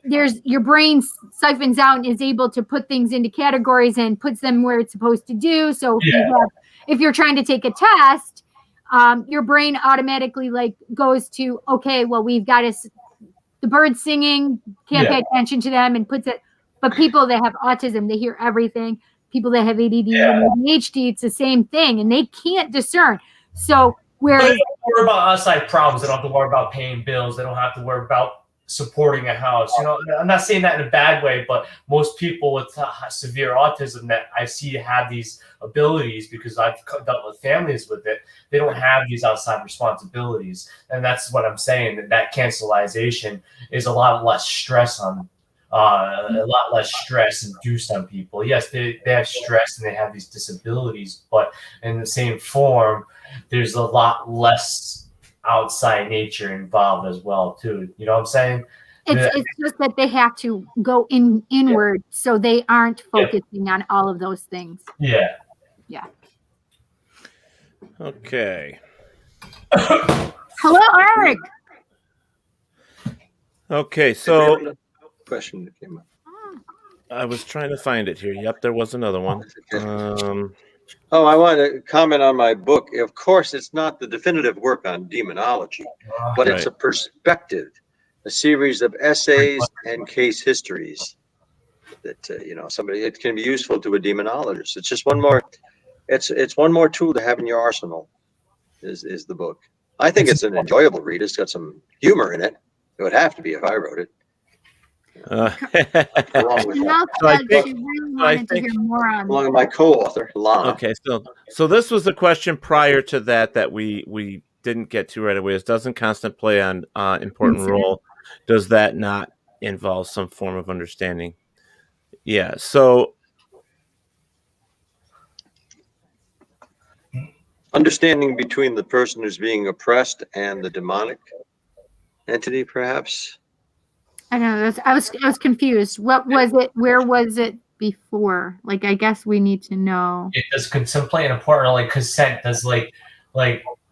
your brain siphons out and is able to put things into categories and puts them where it's supposed to do. So if you're trying to take a test, your brain automatically goes to, okay, well, we've got the birds singing, can't pay attention to them, and puts it. But people that have autism, they hear everything. People that have ADD and ADHD, it's the same thing, and they can't discern. So they don't have to worry about outside problems. They don't have to worry about paying bills. They don't have to worry about supporting a house. I'm not saying that in a bad way, but most people with severe autism that I see have these abilities, because I've dealt with families with it, they don't have these outside responsibilities. And that's what I'm saying, that cancelization is a lot less stress induced on people. Yes, they have stress and they have these disabilities, but in the same form, there's a lot less outside nature involved as well too. You know what I'm saying? It's just that they have to go inward, so they aren't focusing on all of those things. Yeah. Okay. Hello, Eric. Okay, so question that came up. I was trying to find it here. Yep, there was another one. I want to comment on my book. Of course, it's not the definitive work on demonology, but it's a perspective, a series of essays and case histories that it can be useful to a demonologist. It's just one more. It's one more tool to have in your arsenal. Is the book? I think it's an enjoyable read. It's got some humor in it. It would have to be if I wrote it. Along with my co-author, Lana. Okay, so this was the question prior to that we didn't get to right away. Is doesn't constant play on important role? Does that not involve some form of understanding? Yeah. So understanding between the person who's being oppressed and the demonic entity, perhaps. I know. I was confused. What was it? Where was it before? Like, I guess we need to know. Does consent play an important, like consent? Does like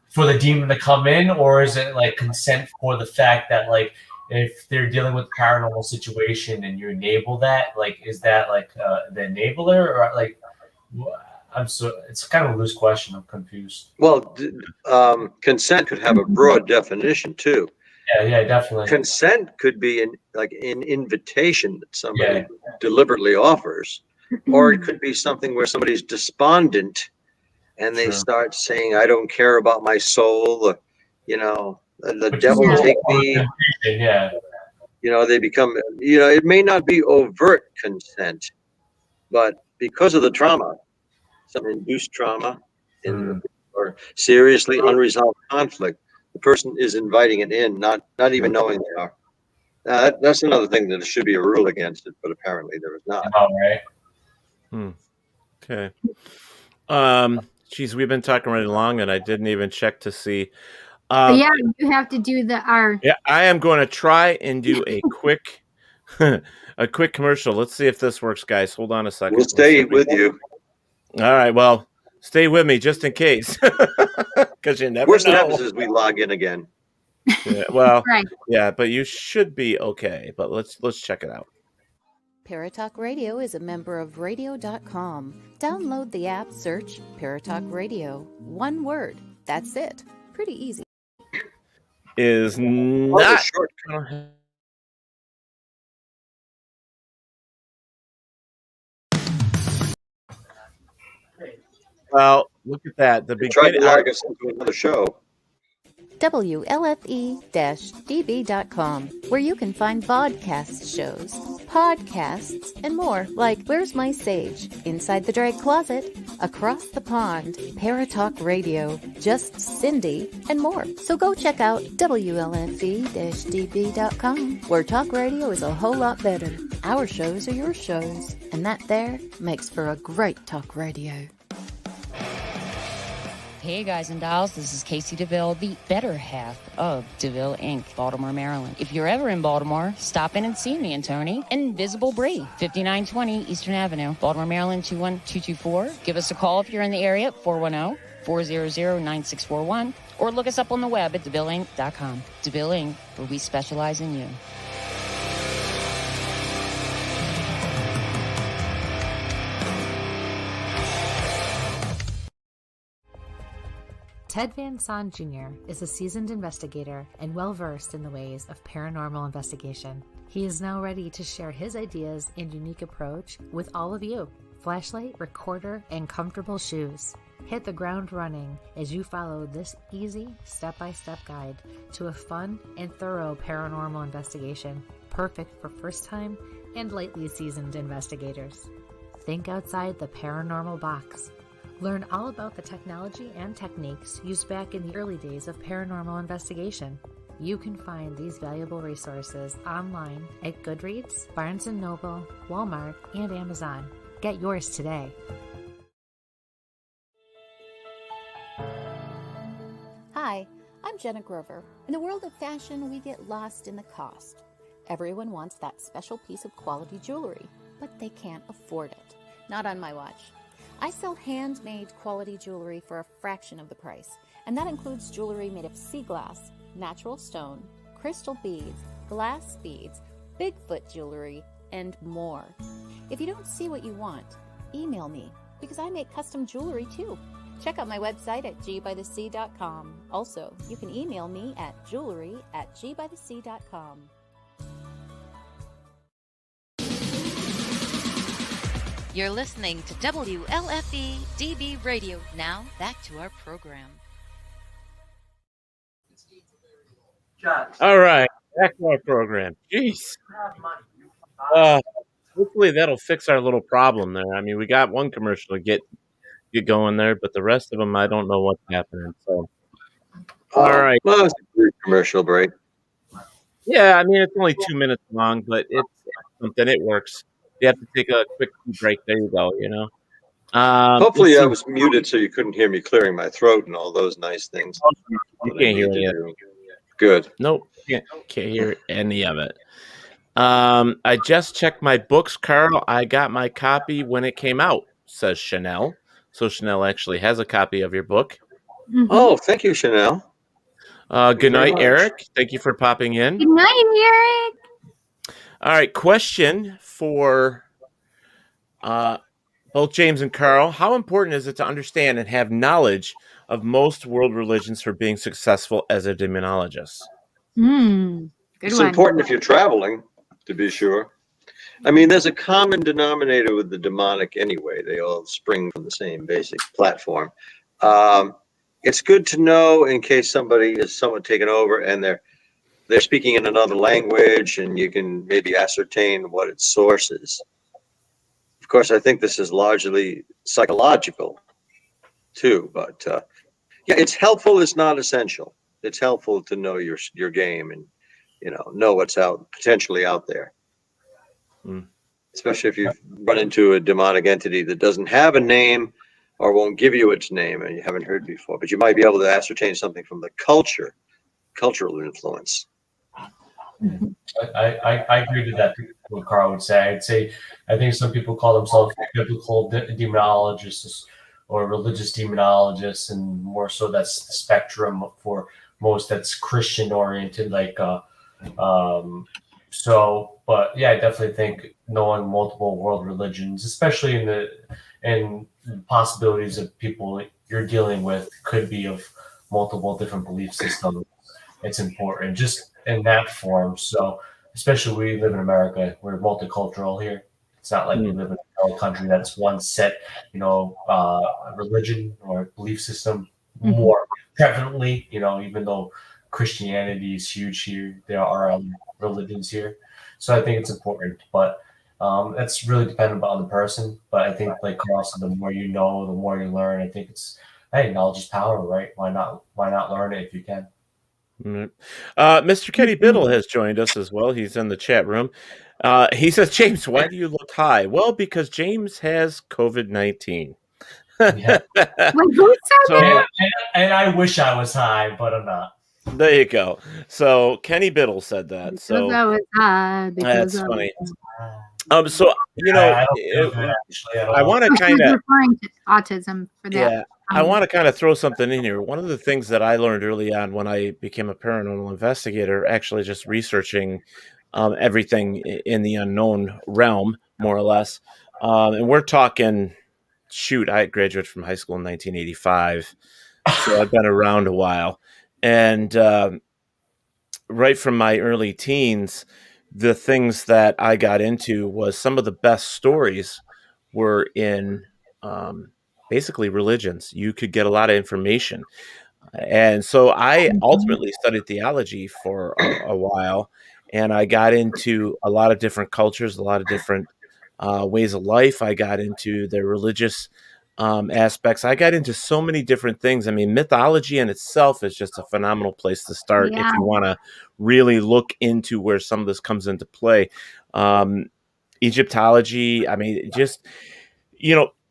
for the demon to come in, or is it like consent for the fact that like if they're dealing with a paranormal situation and you enable that, like is that like the enabler, or like it's kind of a loose question. I'm confused. Well, consent could have a broad definition too. Yeah, definitely. Consent could be an invitation that somebody deliberately offers, or it could be something where somebody's despondent and they start saying, "I don't care about my soul," the devil take me. Yeah. They become, it may not be overt consent, but because of the trauma, some induced trauma or seriously unresolved conflict, the person is inviting it in, not even knowing they are. That's another thing that there should be a rule against it, but apparently there is not. All right. Okay. Geez, we've been talking right along, and I didn't even check to see. You have to do the Yeah, I am going to try and do a quick, a quick commercial. Let's see if this works, guys. Hold on a second. We'll stay with you. All right. Well, stay with me just in case, because you never know. Worst that happens is we log in again. Yeah, well, right. Yeah, but you should be okay. But let's check it out. Paratalkradio is a member of radio.com. Download the app, search Paratalkradio. One word. That's it. Pretty easy. Is not short. Well, look at that. The Try beginning. to log us into another show. WLFE-DB.com, where you can find vodcast shows, podcasts, and more, like Where's My Sage, Inside the Drag Closet, Across the Pond, Paratalk Radio, Just Cindy, and more. So go check out WLFE-DB.com, where talk radio is a whole lot better. Our shows are your shows, and that there makes for a great talk radio. Hey guys and dolls, this is Casey DeVille, the better half of DeVille Inc., Baltimore, Maryland. If you're ever in Baltimore, stop in and see me and Tony. Invisible Bree, 5920 Eastern Avenue, Baltimore, Maryland, 21224. Give us a call if you're in the area, 410-400-9641, or look us up on the web at DeVilleInc.com. DeVille Inc., where we specialize in you. Ted Van Son Jr. is a seasoned investigator and well-versed in the ways of paranormal investigation. He is now ready to share his ideas and unique approach with all of you. Flashlight, recorder, and comfortable shoes. Hit the ground running as you follow this easy step-by-step guide to a fun and thorough paranormal investigation, perfect for first-time and lightly seasoned investigators. Think outside the paranormal box. Learn all about the technology and techniques used back in the early days of paranormal investigation. You can find these valuable resources online at Goodreads, Barnes & Noble, Walmart, and Amazon. Get yours today. Hi, I'm Jenna Grover. In the world of fashion, we get lost in the cost. Everyone wants that special piece of quality jewelry, but they can't afford it. Not on my watch. I sell handmade quality jewelry for a fraction of the price, and that includes jewelry made of sea glass, natural stone, crystal beads, glass beads, Bigfoot jewelry, and more. If you don't see what you want, email me, because I make custom jewelry too. Check out my website at gbythesea.com. Also, you can email me at jewelry@gbythesea.com. You're listening to WLFE DB Radio. Now, back to our program. All right, back to our program. Jeez. Hopefully that'll fix our little problem there. I mean, we got one commercial to get going there, but the rest of them, I don't know what's happening. So, all right. Well, it's a brief commercial break. Yeah, I mean, it's only 2 minutes long, but it's something. It works. You have to take a quick break. There you go, Hopefully I was muted so you couldn't hear me clearing my throat and all those nice things. You can't hear any of it. Good. Nope, can't hear any of it. I just checked my books, Carl. I got my copy when it came out, says Chanel. So Chanel actually has a copy of your book. Mhm. Oh, thank you, Chanel. Good night, Eric. Thank you for popping in. Good night, Eric. All right, question for both James and Carl. How important is it to understand and have knowledge of most world religions for being successful as a demonologist? Good It's one. important if you're traveling, to be sure. I mean, there's a common denominator with the demonic anyway. They all spring from the same basic platform. It's good to know in case somebody is somewhat taken over and they're speaking in another language, and you can maybe ascertain what its source is. Of course, I think this is largely psychological too, but yeah, it's helpful. It's not essential. It's helpful to know your game and know what's potentially out there. Especially if you've run into a demonic entity that doesn't have a name or won't give you its name and you haven't heard before, but you might be able to ascertain something from the cultural influence. I agree to that. What Carl would say. I think some people call themselves biblical demonologists or religious demonologists, and more so that's the spectrum for most. That's Christian oriented, But yeah, I definitely think knowing multiple world religions, especially in possibilities of people you're dealing with, could be of multiple different belief systems. It's important just in that form. So especially we live in America, we're multicultural here. It's not like we live in a country that's one set, religion or belief system more prevalently, even though Christianity is huge here, there are other religions here. So I think it's important, but it's really dependent on the person. But I think, like Carl said, the more you know, the more you learn. I think knowledge is power, right? Why not learn it if you can? Mr. Kenny Biddle has joined us as well. He's in the chat room. He says, James, why do you look high? Well, because James has COVID-19. Yeah. Wait, who said that? And I wish I was high, but I'm not. There you go. So Kenny Biddle said that. Because So I was high. that's I funny. was So I don't feel good, actually, at all. I want to She kind was of referring to autism for that. yeah. I want to kind of throw something in here. One of the things that I learned early on when I became a paranormal investigator, actually just researching everything in the unknown realm, more or less. And we're talking, I graduated from high school in 1985. So I've been around a while. And right from my early teens, the things that I got into was some of the best stories were in basically religions. You could get a lot of information. And so I ultimately studied theology for a while, and I got into a lot of different cultures, a lot of different ways of life. I got into the religious aspects. I got into so many different things. I mean, mythology in itself is just a phenomenal place to start if you want to really look into where some of this comes into play. Egyptology, I mean, just,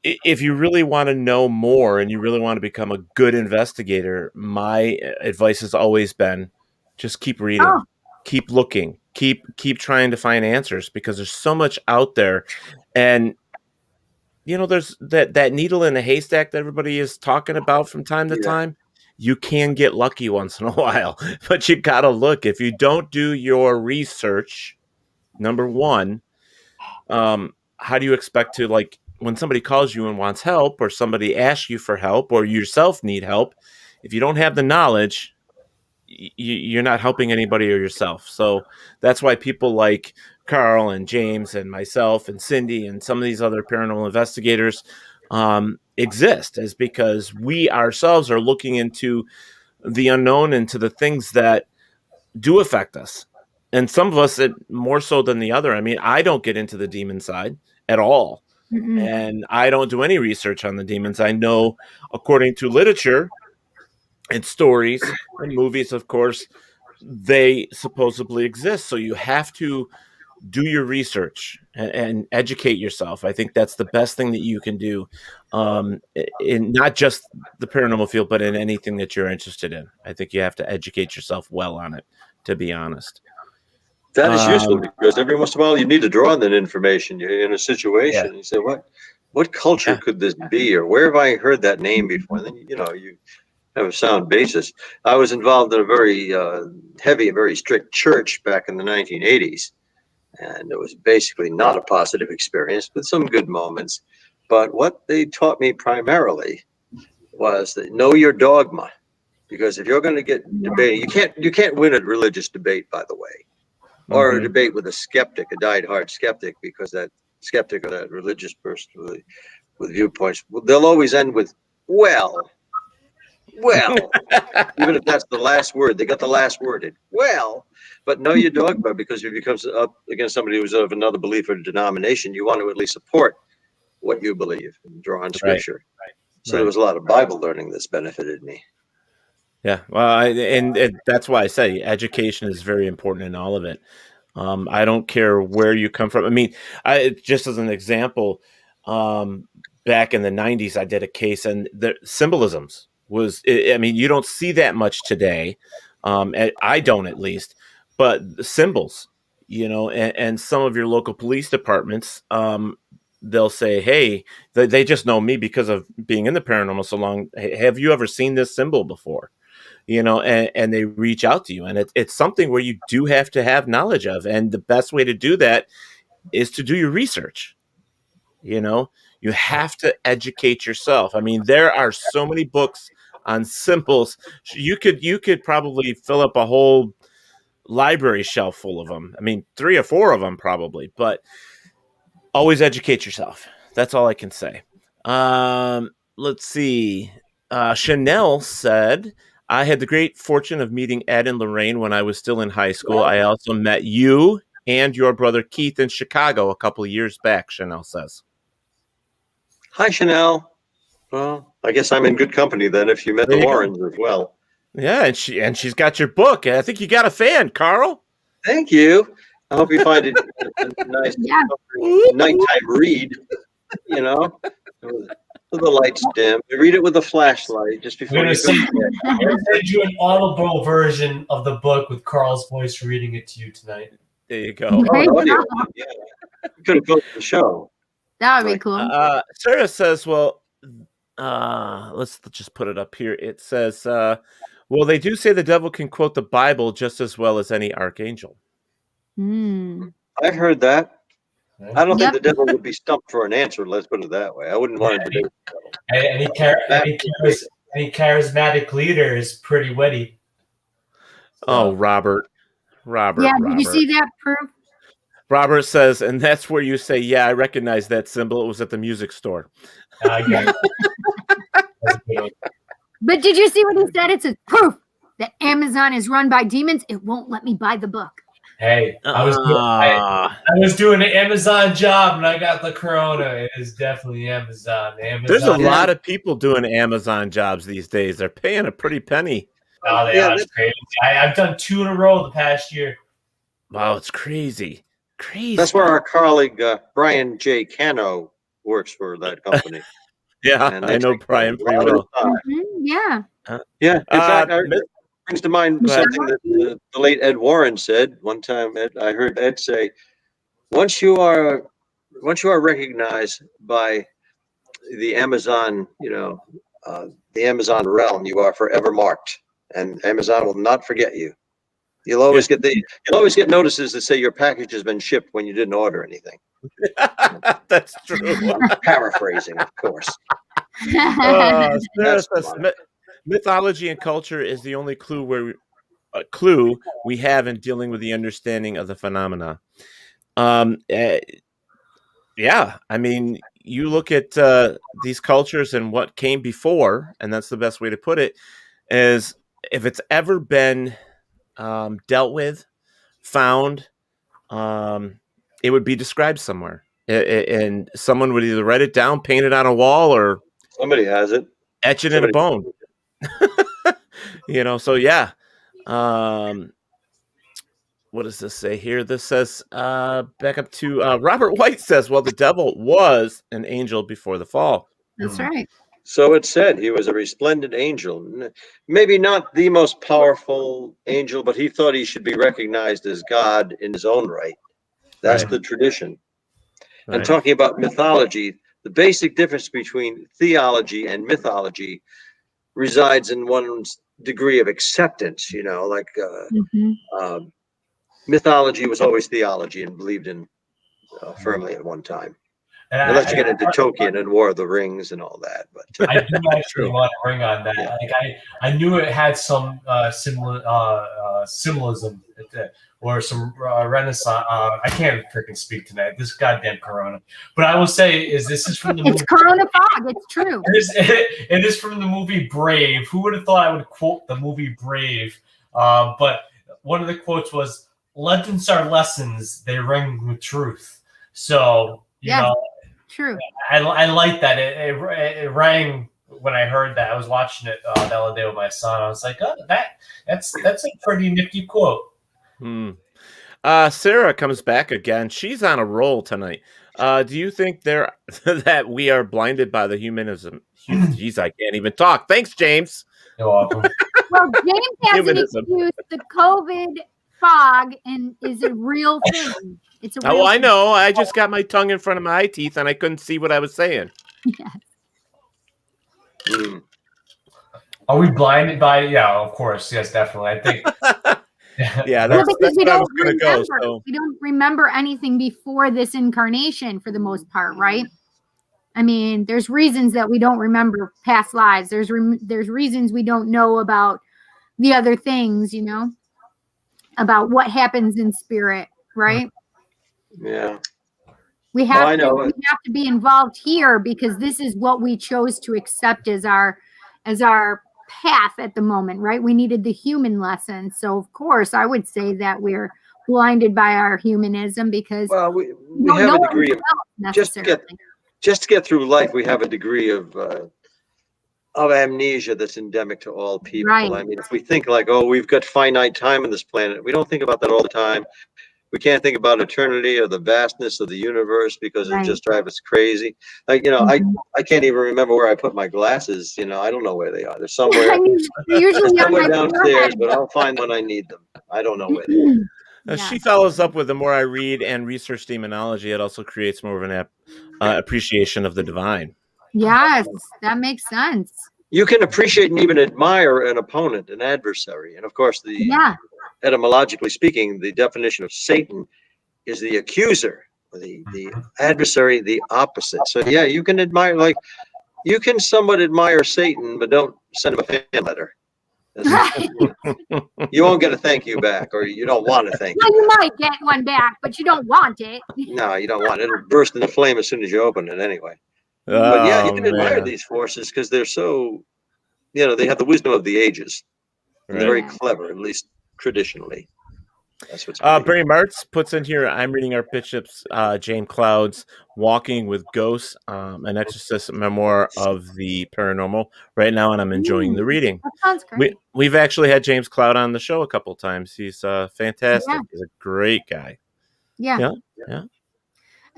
if you really want to know more and you really want to become a good investigator, my advice has always been just keep reading, keep looking, keep trying to find answers, because there's so much out there. And there's that needle in a haystack that everybody is talking about from time to time. You can get lucky once in a while, but you got to look. If you don't do your research, number one, how do you expect to, like, when somebody calls you and wants help, or somebody asks you for help, or you yourself need help, if you don't have the knowledge, you're not helping anybody or yourself. So that's why people like Carl and James and myself and Cindy and some of these other paranormal investigators exist, is because we ourselves are looking into the unknown, into the things that do affect us. And some of us more so than the other. I mean, I don't get into the demon side at all. Mm-hmm. And I don't do any research on the demons. I know, according to literature and stories and movies, of course, they supposedly exist. So you have to do your research and educate yourself. I think that's the best thing that you can do, in not just the paranormal field, but in anything that you're interested in. I think you have to educate yourself well on it, to be honest. That is useful, because every once in a while you need to draw on that information. You're in a situation, and you say, what culture could this be, or where have I heard that name before? And then, you have a sound basis. I was involved in a very heavy, very strict church back in the 1980s. And it was basically not a positive experience, but some good moments. But what they taught me primarily was that know your dogma, because if you're going to get debating, you can't win a religious debate, by the way, or a debate with a skeptic, a diehard skeptic, because that skeptic or that religious person with viewpoints, they'll always end with well, even if that's the last word, they got the last word in. But know your dogma, because if you come up against somebody who's of another belief or denomination, you want to at least support what you believe and draw on scripture. Right. So there was a lot of Bible learning that's benefited me. Yeah, well, and that's why I say education is very important in all of it. I don't care where you come from. I mean, just as an example, back in the 90s, I did a case, and the symbolisms I mean, you don't see that much today. I don't, at least, but the symbols, and some of your local police departments, they'll say, hey, they just know me because of being in the paranormal so long. Hey, have you ever seen this symbol before? And they reach out to you, and it's something where you do have to have knowledge of. And the best way to do that is to do your research. You have to educate yourself. I mean, there are so many books on symbols. You could probably fill up a whole library shelf full of them. I mean, 3 or 4 of them probably, but always educate yourself. That's all I can say. Let's see. Chanel said, I had the great fortune of meeting Ed and Lorraine when I was still in high school. I also met you and your brother Keith in Chicago a couple of years back, Chanel says. Hi, Chanel. Well, I guess I'm in good company then if you met the Warrens as well. Yeah, and she's got your book. I think you got a fan, Carl. Thank you. I hope you find it a nice nighttime read, with the lights dim. You read it with a flashlight just before you go. I'm going to send you an audible version of the book with Carl's voice reading it to you tonight. There you go. Audio. Yeah. You could have built the show. That would be cool. Sarah says, well, let's just put it up here. It says, well, they do say the devil can quote the Bible just as well as any archangel. I've heard that. I don't think the devil would be stumped for an answer. Let's put it that way. I wouldn't want to debate the devil. Any charismatic leader is pretty witty. So. Oh, Robert. Yeah, did you see that proof? Robert says, and that's where you say, yeah, I recognize that symbol. It was at the music store. I get it. But did you see what he said? It says proof that Amazon is run by demons. It won't let me buy the book. Hey, I was doing an Amazon job and I got the corona. It is definitely Amazon. There's a lot of people doing Amazon jobs these days. They're paying a pretty penny. Oh, they are crazy. I've done 2 in a row the past year. Wow, it's crazy. Crazy. That's where our colleague Brian J. Cano works for that company. Yeah, I know Brian pretty well. Yeah. Yeah. In fact, it brings to mind something that the late Ed Warren said one time. I heard Ed say, once you are recognized by the Amazon, the Amazon realm, you are forever marked, and Amazon will not forget you. You'll always get notices that say your package has been shipped when you didn't order anything. That's true. I'm paraphrasing, of course. Mythology and culture is the only clue we have in dealing with the understanding of the phenomena. Yeah, I mean, you look at these cultures and what came before, and that's the best way to put it, is if it's ever been dealt with, found, it would be described somewhere. And someone would either write it down, paint it on a wall, or somebody has it, etch it in a bone. So yeah. What does this say here? This says, back up to Robert White says, well, the devil was an angel before the fall. That's right. So it said he was a resplendent angel. Maybe not the most powerful angel, but he thought he should be recognized as God in his own right. That's the tradition. Right. And talking about mythology, the basic difference between theology and mythology resides in one's degree of acceptance, mythology was always theology and believed in firmly at one time. Unless you get into Tolkien and War of the Rings and all that. But I do actually want to ring on that. Yeah. Like I knew it had some symbolism or some Renaissance. I can't freaking speak tonight. This goddamn Corona. But I will say this is from the movie. It's Corona fog. It's true. It is from the movie Brave. Who would have thought I would quote the movie Brave? But one of the quotes was, "Legends are lessons. They ring with truth." So you know. True. I like that. It rang when I heard that. I was watching it the other day with my son. I was like, "Oh, that's a pretty nifty quote." Sarah comes back again. She's on a roll tonight. Do you think that we are blinded by the humanism? Jeez, I can't even talk. Thanks, James. You're welcome. Well, James has an excuse. The COVID fog is a real thing. It's a real thing. I know. I just got my tongue in front of my eye teeth and I couldn't see what I was saying. Yes. Are we blinded by? Yeah, of course. Yes, definitely. I think. Yeah, that's where I was going to go. So. We don't remember anything before this incarnation for the most part, right? I mean, there's reasons that we don't remember past lives. There's reasons we don't know about the other things, about what happens in spirit, right? Yeah. We have to be involved here because this is what we chose to accept as our path at the moment, right? We needed the human lesson. So of course I would say that we're blinded by our humanism because we have a degree of just to get through life, we have a degree of amnesia that's endemic to all people. Right. I mean, if we think like, we've got finite time on this planet, we don't think about that all the time. We can't think about eternity or the vastness of the universe because it just drives us crazy. Like, I can't even remember where I put my glasses. I don't know where they are. They're somewhere, somewhere downstairs, but I'll find when I need them. I don't know where they are. She follows up with the more I read and research demonology, it also creates more of an appreciation of the divine. Yes, that makes sense. You can appreciate and even admire an opponent, an adversary. And of course, etymologically speaking, the definition of Satan is the accuser, the adversary, the opposite. So yeah, you can admire, you can somewhat admire Satan, but don't send him a fan letter. You won't get a thank you back, or you don't want to thank you. You might get one back, but you don't want it. No, you don't want it. It'll burst into flame as soon as you open it anyway. But yeah, you can admire these forces because they're so they have the wisdom of the ages. And they're very Right. clever, at least traditionally. That's what's Bernie Martz puts in here, I'm reading our Bishop's James Cloud's Walking with Ghosts, an exorcist memoir of the paranormal right now, and I'm enjoying the reading. That sounds great. We've actually had James Cloud on the show a couple times. He's fantastic. Yeah. He's a great guy. Yeah. Yeah.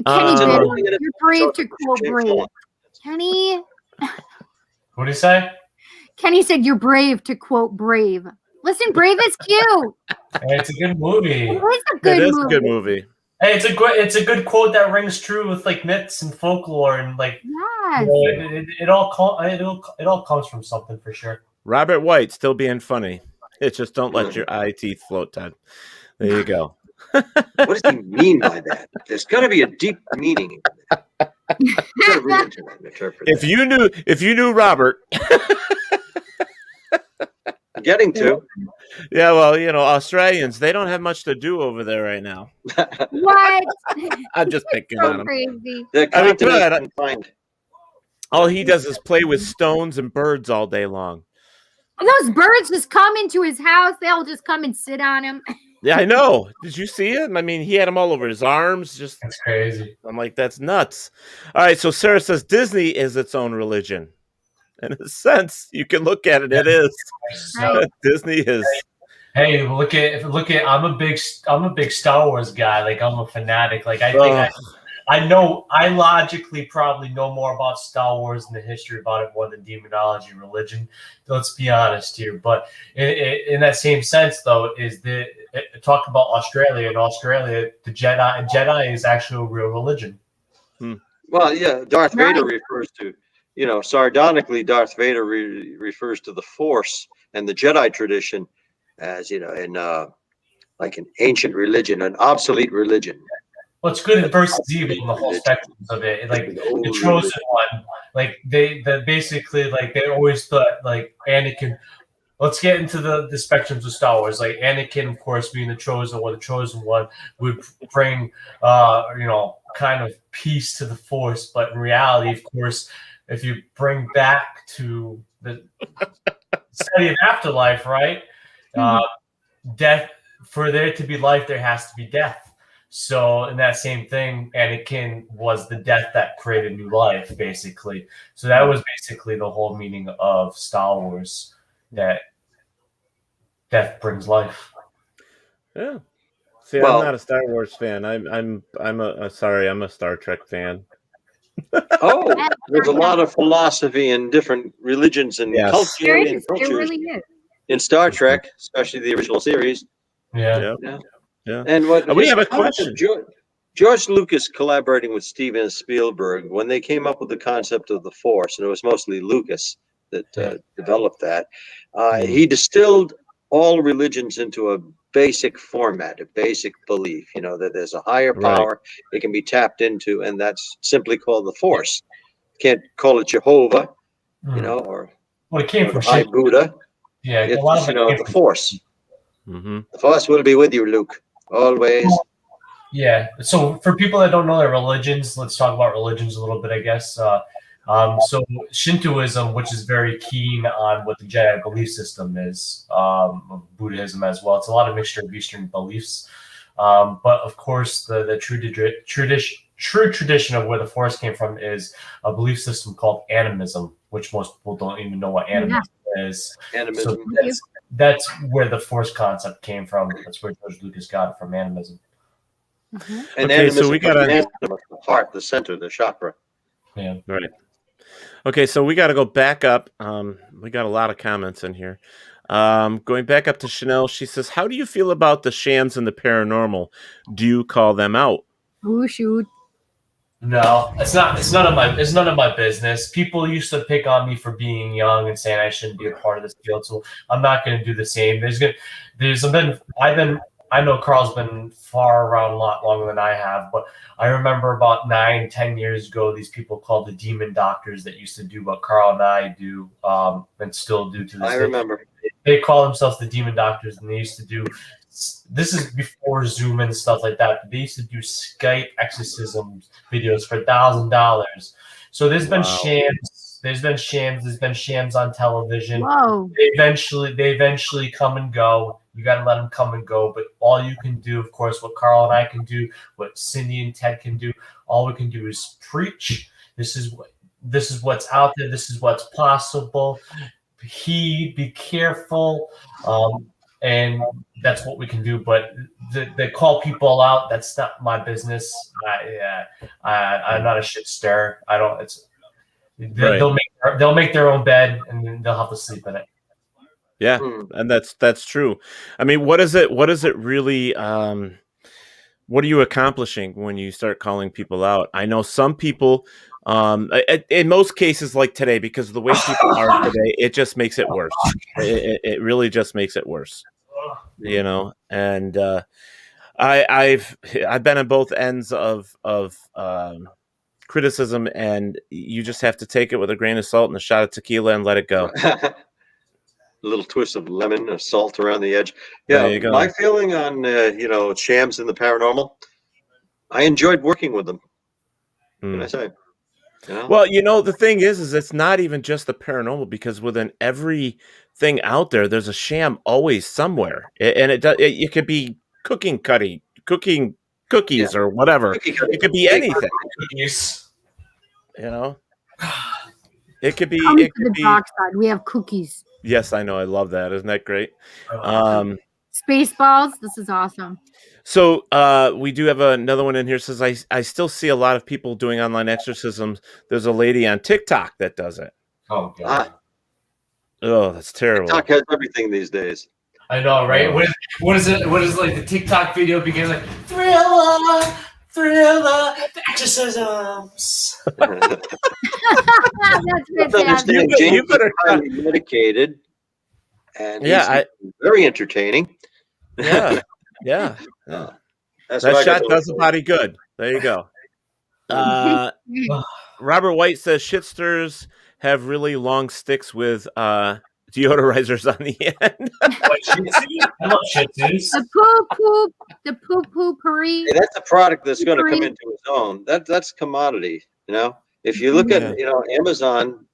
Kenny, Um, Bitter, you're brave to quote brave. Kenny. What do you say? Kenny said you're brave to quote brave. Listen, Brave is cute. Hey, it's a good movie. It is a good It is movie. a good movie. Hey, it's a good quote that rings true with like myths and folklore and like Yes. it all comes from something for sure. Robert White still being funny. It's just don't let your eye teeth float, Ted. There you go. What does he mean by that? There's got to be a deep meaning in that. You gotta read into that and interpret it. If you knew Robert, Getting to. yeah, well, Australians, they don't have much to do over there right now. What? I'm just picking So on him. crazy. The I mean, continent good. is confined. All he does is play with stones and birds all day long. And those birds just come into his house. They'll just come and sit on him. Yeah, I know. Did you see him? I mean, he had them all over his arms. Just, That's crazy. I'm like, that's nuts. All right, so Sarah says Disney is its own religion. In a sense, you can look at it. It is. So, Disney is. hey, look at. I'm a big Star Wars guy. Like I'm a fanatic. Like I think I logically probably know more about Star Wars and the history about it more than demonology and religion. Let's be honest here. But in that same sense, though, is talk about Australia. In Australia, the Jedi is actually a real religion. Well, yeah, Darth Vader refers to, sardonically, Darth Vader refers to the Force and the Jedi tradition as, in like an ancient religion, an obsolete religion. Well, it's good versus evil in the whole spectrum of it. Like the chosen one, like they always thought like Anakin. Let's get into the spectrums of Star Wars. Like Anakin, of course, being the chosen one would bring kind of peace to the Force. But in reality, of course, if you bring back to the study of afterlife, right? Death, for there to be life, there has to be death. So in that same thing, Anakin was the death that created new life, basically. So that was basically the whole meaning of Star Wars, that death brings life. Yeah. See, Well, I'm not a Star Wars fan. I'm a Star Trek fan. Oh, there's a lot of philosophy in different religions and culture and cultures really is. in Star Trek, especially the original series. Yeah. And we have a question. George Lucas collaborating with Steven Spielberg, when they came up with the concept of the Force, and it was mostly Lucas that developed that, he distilled all religions into a basic format, a basic belief, that there's a higher power it can be tapped into, and that's simply called the Force. Can't call it Jehovah, or it came from Buddha. Yeah, it's a lot of the Force. Mm-hmm. The Force will be with you, Luke, always. Yeah. So for people that don't know their religions, let's talk about religions a little bit, I guess. So Shintoism, which is very keen on what the Jedi belief system is, Buddhism as well. It's a lot of mixture of Eastern beliefs. But of course, the true tradition of where the Force came from is a belief system called animism, which most people don't even know what animism is. Animism. So that's where the Force concept came from. That's where George Lucas got it, from animism. And okay, so we got the heart, the center, the chakra. Yeah. Right. Okay, so we got to go back up. We got a lot of comments in here. Going back up to Chanel, she says, "How do you feel about the shams and the paranormal? Do you call them out?" Oh shoot! No, it's none of my business. People used to pick on me for being young and saying I shouldn't be a part of this field, so I'm not going to do the same. I know Carl's been far around a lot longer than I have, but I remember about 9-10 years ago, these people called the demon doctors that used to do what Carl and I do, and still do to this day. I remember. They call themselves the demon doctors, and they used to do, this is before Zoom and stuff like that, but they used to do Skype exorcism videos for $1,000. So there's been shams There's been shams. There's been shams on television. Whoa. They eventually come and go. You got to let them come and go. But all you can do, of course, what Carl and I can do, what Cindy and Ted can do, all we can do is preach. This is what's out there. This is what's possible. Be careful. And that's what we can do. But they call people out. That's not my business. I'm not a shit stir. I don't. They'll make their own bed and then they'll have to sleep in it. Yeah, and that's true. I mean, what is it really? What are you accomplishing when you start calling people out? I know some people. In most cases, like today, because of the way people are today, it just makes it worse. It really just makes it worse. And I've been on both ends of criticism, and you just have to take it with a grain of salt and a shot of tequila and let it go. A little twist of lemon or salt around the edge. Yeah, my feeling on shams in the paranormal, I enjoyed working with them. What can I say? Well, the thing is it's not even just the paranormal, because within everything out there, there's a sham always somewhere, and it could be cooking cookies or whatever. It could be anything. It could be. It could be. Dark side. We have cookies. Yes, I know. I love that. Isn't that great? Spaceballs. This is awesome. So we do have another one in here. Says I still see a lot of people doing online exorcisms. There's a lady on TikTok that does it. Oh God. Oh, that's terrible. TikTok has everything these days. I know, right? What is it? What is like the TikTok video begins like thriller, the exorcisms. That's fantastic. You better highly medicated, and very entertaining. Yeah. That shot does the body good. There you go. Robert White says shitsters have really long sticks with deodorizers on the end. I love shitsters. The poo puree. Hey, that's a product that's going to come into its own. That's commodity. If you look at Amazon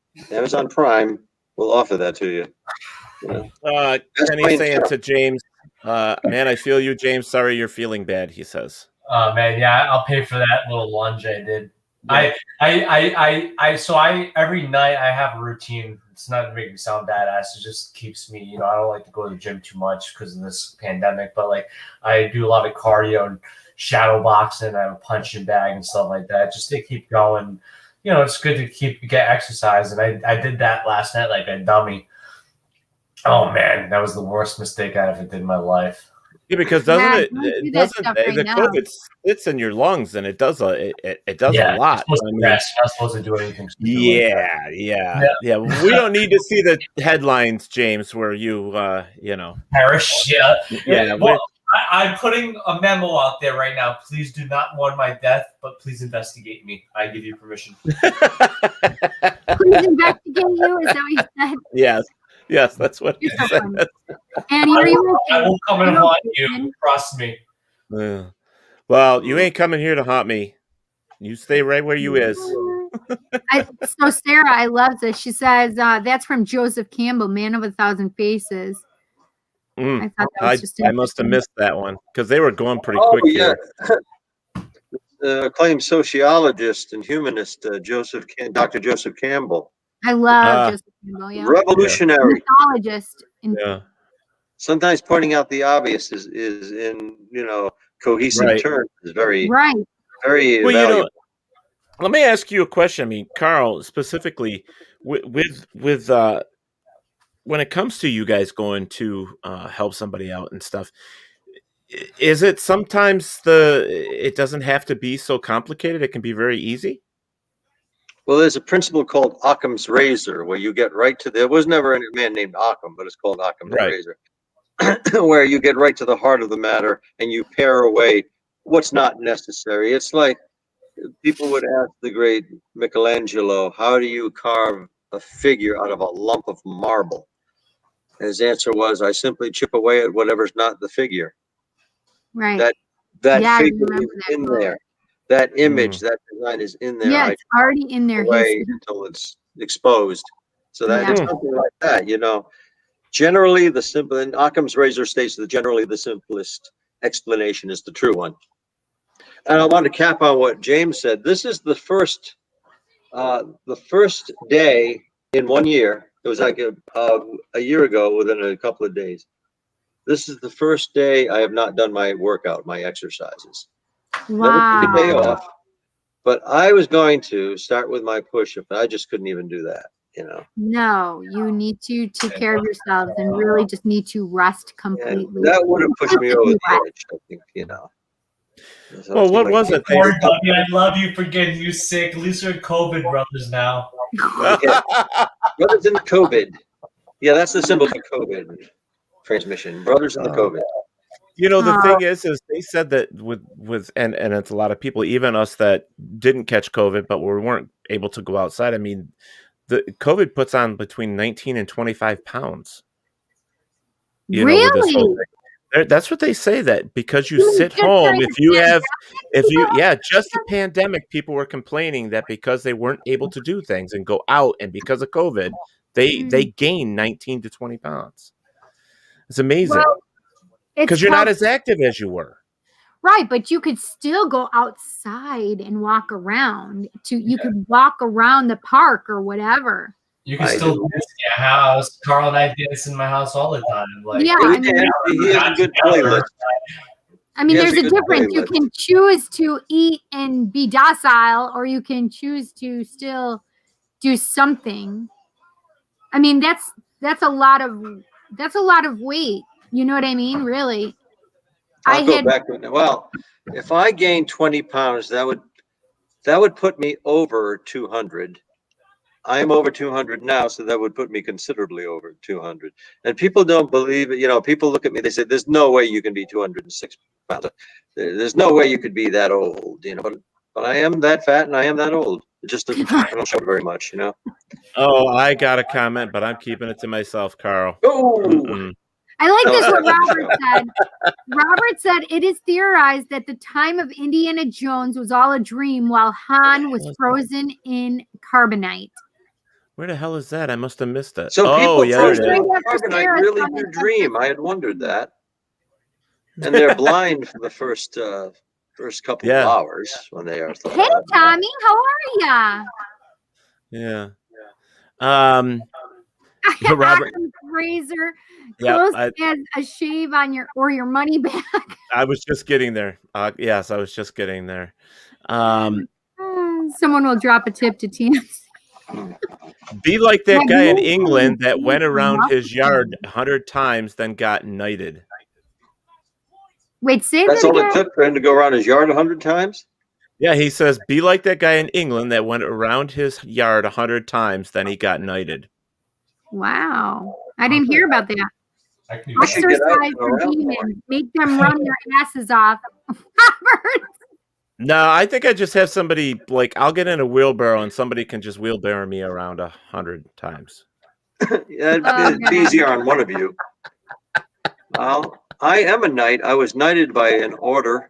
Prime will offer that to you. Kenny's saying to James, man, I feel you, James. Sorry you're feeling bad, he says. Oh man, yeah, I'll pay for that little lunge I did. Yeah. I every night I have a routine. It's not to make me sound badass. It just keeps me, I don't like to go to the gym too much because of this pandemic, but like I do a lot of cardio and shadow boxing. I have a punching bag and stuff like that just to keep going. It's good to get exercise. And I did that last night like a dummy. Oh man, that was the worst mistake I ever did in my life. Yeah, because the COVID sits in your lungs and it does a lot. You're not supposed to do anything. Yeah. We don't need to see the headlines, James, where you perish. Yeah. Well, I'm putting a memo out there right now. Please do not mourn my death, but please investigate me. I give you permission. Please investigate you. Is that what you said? Yes, that's what he said. And I won't come and haunt you. Trust me. Yeah. Well, you ain't coming here to haunt me. You stay right where you is. So Sarah, I love this. She says that's from Joseph Campbell, Man of a Thousand Faces. I thought that was just I must have missed that one because they were going pretty quick here. Acclaimed sociologist and humanist Dr. Joseph Campbell. I love Joseph Campbell. Yeah. Revolutionary. Mythologist. Sometimes pointing out the obvious is in cohesive terms is very very valuable. Let me ask you a question. I mean, Carl, specifically with when it comes to you guys going to help somebody out and stuff, is it sometimes it doesn't have to be so complicated? It can be very easy. Well, there's a principle called Occam's razor, where you get right to there was never a man named Occam, but it's called Occam's razor, where you get right to the heart of the matter and you pare away what's not necessary. It's like people would ask the great Michelangelo, how do you carve a figure out of a lump of marble? And his answer was, I simply chip away at whatever's not the figure. Right. That figure is in there. That image, that design is in there. Yeah, it's already in there. Away until it's exposed. So that's something like that, you know. Generally, the simple, and Occam's razor states that generally the simplest explanation is the true one. And I want to cap on what James said. This is the first day in 1 year. It was like a year ago, within a couple of days. This is the first day I have not done my workout, my exercises. Wow. Never took a day off. But I was going to start with my push-up, but I just couldn't even do that, you know. No, you need to take care of yourselves and really just need to rest completely. And that would have pushed me over the edge, I think, you know. So well, what was it? Poor Dougie, I love you for getting you sick. At least we're COVID brothers now. Yeah. Brothers in the COVID. Yeah, that's the symbol for COVID transmission. Brothers in the COVID. You know, the thing is they said that with and it's a lot of people, even us that didn't catch COVID, but we weren't able to go outside. I mean, the COVID puts on between 19 and 25 pounds. You know, with this whole thing. That's what they say, that because you sit home, just the pandemic, people were complaining that because they weren't able to do things and go out, and because of COVID, they gained 19 to 20 pounds. It's amazing. Well, because you're not as active as you were. Right, but you could still go outside and walk around. You could walk around the park or whatever. You can still dance in your house. Carl and I dance in my house all the time. Like, yeah, he has a good playlist. I mean, there's a difference. You can choose to eat and be docile, or you can choose to still do something. I mean, that's a lot of weight. You know what I mean? Really. I'll go back to it. Well, if I gained 20 pounds, that would put me over 200. I'm over 200 now, so that would put me considerably over 200. And people don't believe it. You know, people look at me, they say, there's no way you can be 206 pounds. There's no way you could be that old, you know. But I am that fat and I am that old. It just doesn't, I don't show it very much, you know. Oh, I got a comment, but I'm keeping it to myself, Carl. Oh. I like this, what Robert said. Robert said, it is theorized that the time of Indiana Jones was all a dream while Han was frozen in carbonite. Where the hell is that? I must have missed it. So people frozen in carbonite really do dream. I had wondered that. And they're blind for the first couple of hours when they are. Hey, Tommy, how are ya? Yeah. Robert razor close as a shave on your money back. I was just getting there. Yes, I was just getting there. Someone will drop a tip to Tina. Be like that guy in England that went around his yard 100 times, then got knighted. Wait, say that's that all again? it took for him to go around his yard 100 times? Yeah, he says, be like that guy in England that went around his yard 100 times, then he got knighted. Wow. I didn't hear about that. Exercise for demons. Make them run their asses off. Robert. No, I think I just have somebody, like, I'll get in a wheelbarrow and somebody can just wheelbarrow me around 100 times. Yeah, it'd be easier on one of you. Well, I am a knight. I was knighted by an order.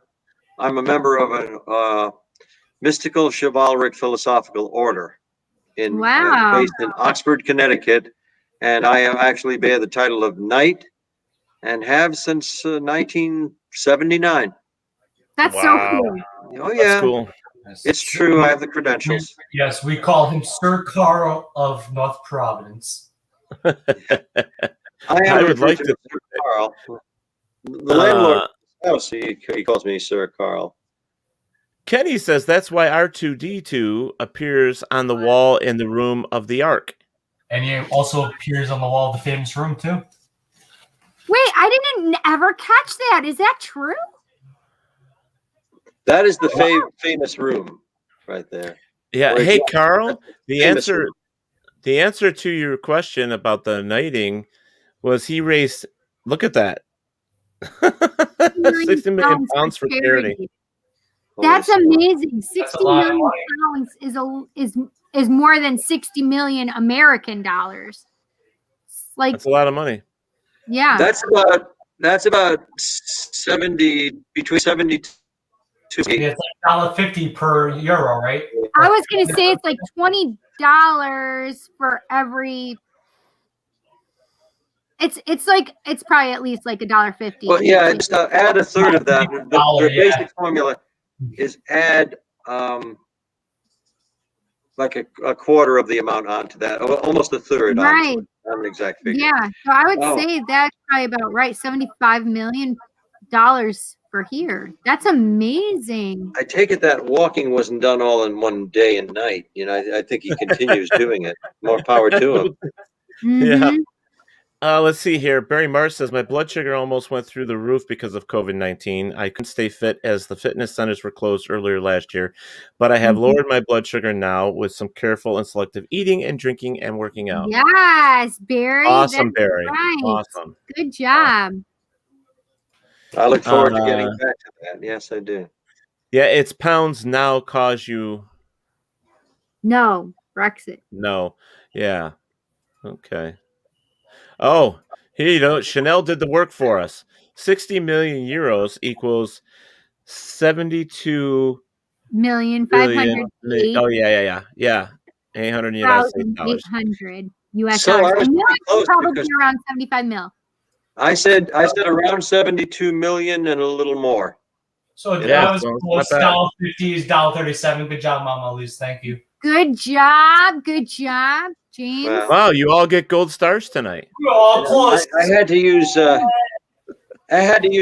I'm a member of a mystical chivalric philosophical order based in Oxford, Connecticut. And I actually bear the title of knight and have since 1979. That's so cool. Oh, yeah. That's cool. It's true. I have the credentials. Yes, we call him Sir Carl of North Providence. I would like to Sir Carl. The landlord of the house, he calls me Sir Carl. Kenny says that's why R2-D2 appears on the wall in the room of the Ark. And he also appears on the wall of the famous room, too. Wait, I didn't ever catch that. Is that true? That is the famous room right there. Yeah. Hey, Carl, the answer to your question about the knighting was he raised, look at that, 60 million pounds for charity. That's amazing. 60 million pounds is more than 60 million American dollars. Like, that's a lot of money. Yeah. That's about 70 between 72. It's like $1.50 per euro, right? I was going to say it's like $20 for every. It's probably at least like $1.50. Well, yeah, just add a third of that. The basic formula is add like a quarter of the amount onto that, almost a third. Right. Not an exact figure. Yeah. So I would say that's probably about right. $75 million for here. That's amazing. I take it that walking wasn't done all in one day and night. You know, I think he continues doing it. More power to him. Mm-hmm. Yeah. Let's see here. Barry Mars says, my blood sugar almost went through the roof because of COVID-19. I couldn't stay fit as the fitness centers were closed earlier last year, but I have lowered my blood sugar now with some careful and selective eating and drinking and working out. Yes, Barry. Awesome, Barry. Right. Awesome. Good job. I look forward to getting back to that. Yes, I do. Yeah, it's pounds now cause you. No, Brexit. No. Yeah. Okay. Oh, here you go. Chanel did the work for us. 60 million euros equals 72 million billion. 508. Oh, yeah. 800 United States dollars. 800 US So dollars. I was pretty close probably because around 75 mil. I said around 72 million and a little more. So Yeah, that was so close. it's not $1.50, $1.37. Good job, Mama Luz. Thank you. Good job, James. Wow, you all get gold stars tonight. We're all close. I had to use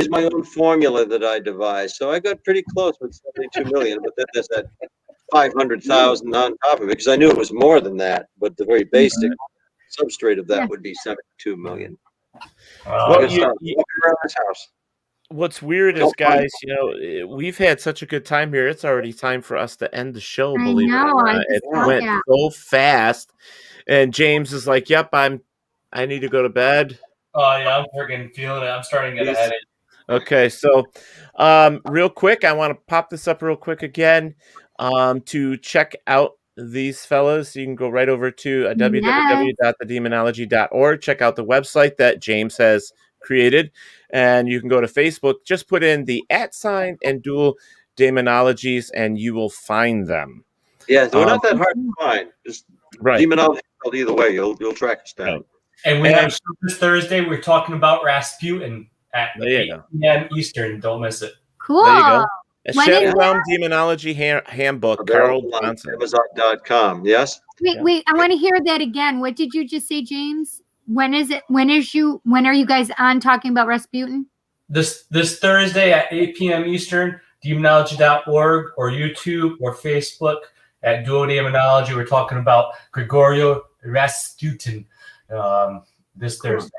my own formula that I devised, so I got pretty close with 72 million. But then there's that 500,000 on top of it because I knew it was more than that. But the very basic substrate of that would be 72 million. Well, around this house. What's weird is, guys, you know, we've had such a good time here. It's already time for us to end the show. Believe it or not, it went so fast. And James is like, "Yep, I need to go to bed." Oh yeah, I'm freaking feeling it. I'm starting to get a headache. Okay, so real quick, I want to pop this up real quick again to check out these fellas. You can go right over to www.thedemonology.org. Check out the website that James has created, and you can go to Facebook. Just put in the @ and dual Daemonologies, and you will find them. Yeah, they're not that hard to find. Just Demonology, either way, you'll track us down. And we have this Thursday. We're talking about Rasputin at 8 p.m. Eastern. Don't miss it. Cool. There you go. A Shadowbound Demonology Handbook, Carol Johnson. Amazon.com. Yes. Wait. I want to hear that again. What did you just say, James? When is it? When are you guys on talking about Rasputin? This Thursday at 8 p.m. Eastern. Demonology.org or YouTube or Facebook at Duo Demonology. We're talking about Gregorio Rasputin this Thursday.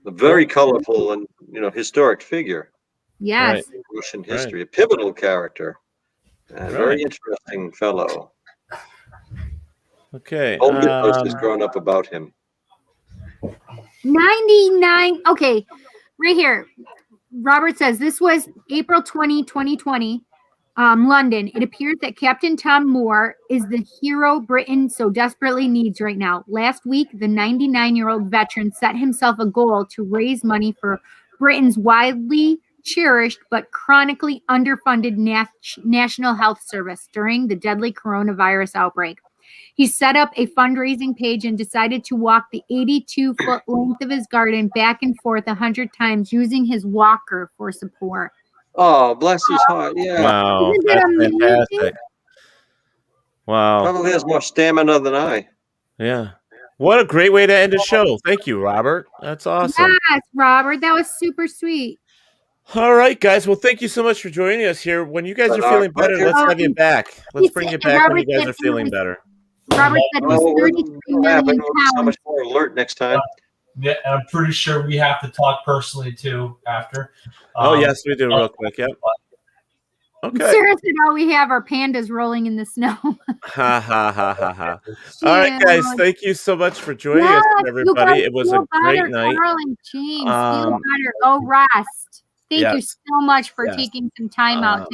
A very colorful and historic figure. Yes. Russian history, a pivotal character, and very interesting fellow. Okay. All has grown up about him. 99. Okay, right here. Robert says this was April 20, 2020, London. It appears that Captain Tom Moore is the hero Britain so desperately needs right now. Last week, the 99-year-old veteran set himself a goal to raise money for Britain's widely cherished but chronically underfunded National Health Service during the deadly coronavirus outbreak. He set up a fundraising page and decided to walk the 82-foot length of his garden back and forth 100 times using his walker for support. Oh, bless his heart. Yeah. Wow. That's fantastic. Wow. Probably has more stamina than I. Yeah. What a great way to end a show. Thank you, Robert. That's awesome. Yes, Robert. That was super sweet. All right, guys. Well, thank you so much for joining us here. When you guys are feeling better, let's have you back. Let's bring you back when you guys are feeling better. Robert said it was 33 million pounds. So much more alert next time. Yeah, I'm pretty sure we have to talk personally too after. Yes, we do. Real quick. Yep. Okay. Seriously, all we have are pandas rolling in the snow. Ha ha ha ha ha. All right, guys. Thank you so much for joining us, everybody. It was a great night. Carl and James, feel better. Go rest. Thank you so much for taking some time out.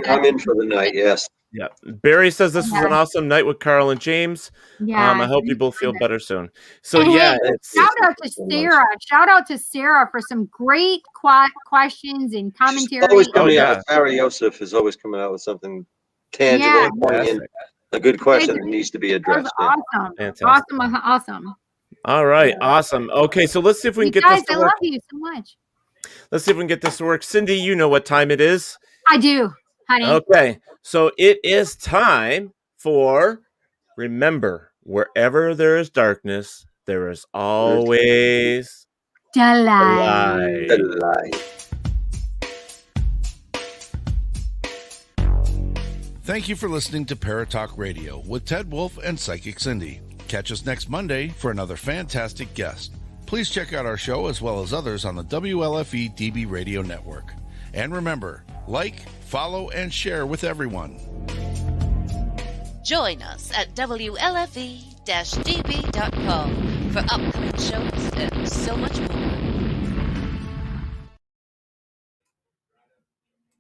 I'm in for the night. Yes. Yeah. Barry says this was an awesome night with Carl and James. Yeah. I hope you both feel better soon. So and yeah, shout out to Sarah. Shout out to Sarah for some great questions and commentary. Always coming out. Sarah Joseph is always coming out with something tangible, Yeah. poignant, a good question that needs to be That was addressed. Yeah. awesome. Fantastic. Awesome. All right, awesome. Okay, so let's see if we You can get guys, this to I work. love you so much. Let's see if we can get this to work. Cindy, you know what time it is. I do, honey. Okay, so it is time for remember, wherever there is darkness, there is always Delight. light. Delight. Thank you for listening to Paratalkradio with Ted Wolf and Psychic Cindy. Catch us next Monday for another fantastic guest. Please check out our show as well as others on the WLFE DB Radio Network. And remember, like, follow, and share with everyone. Join us at WLFE-DB.com for upcoming shows and so much more.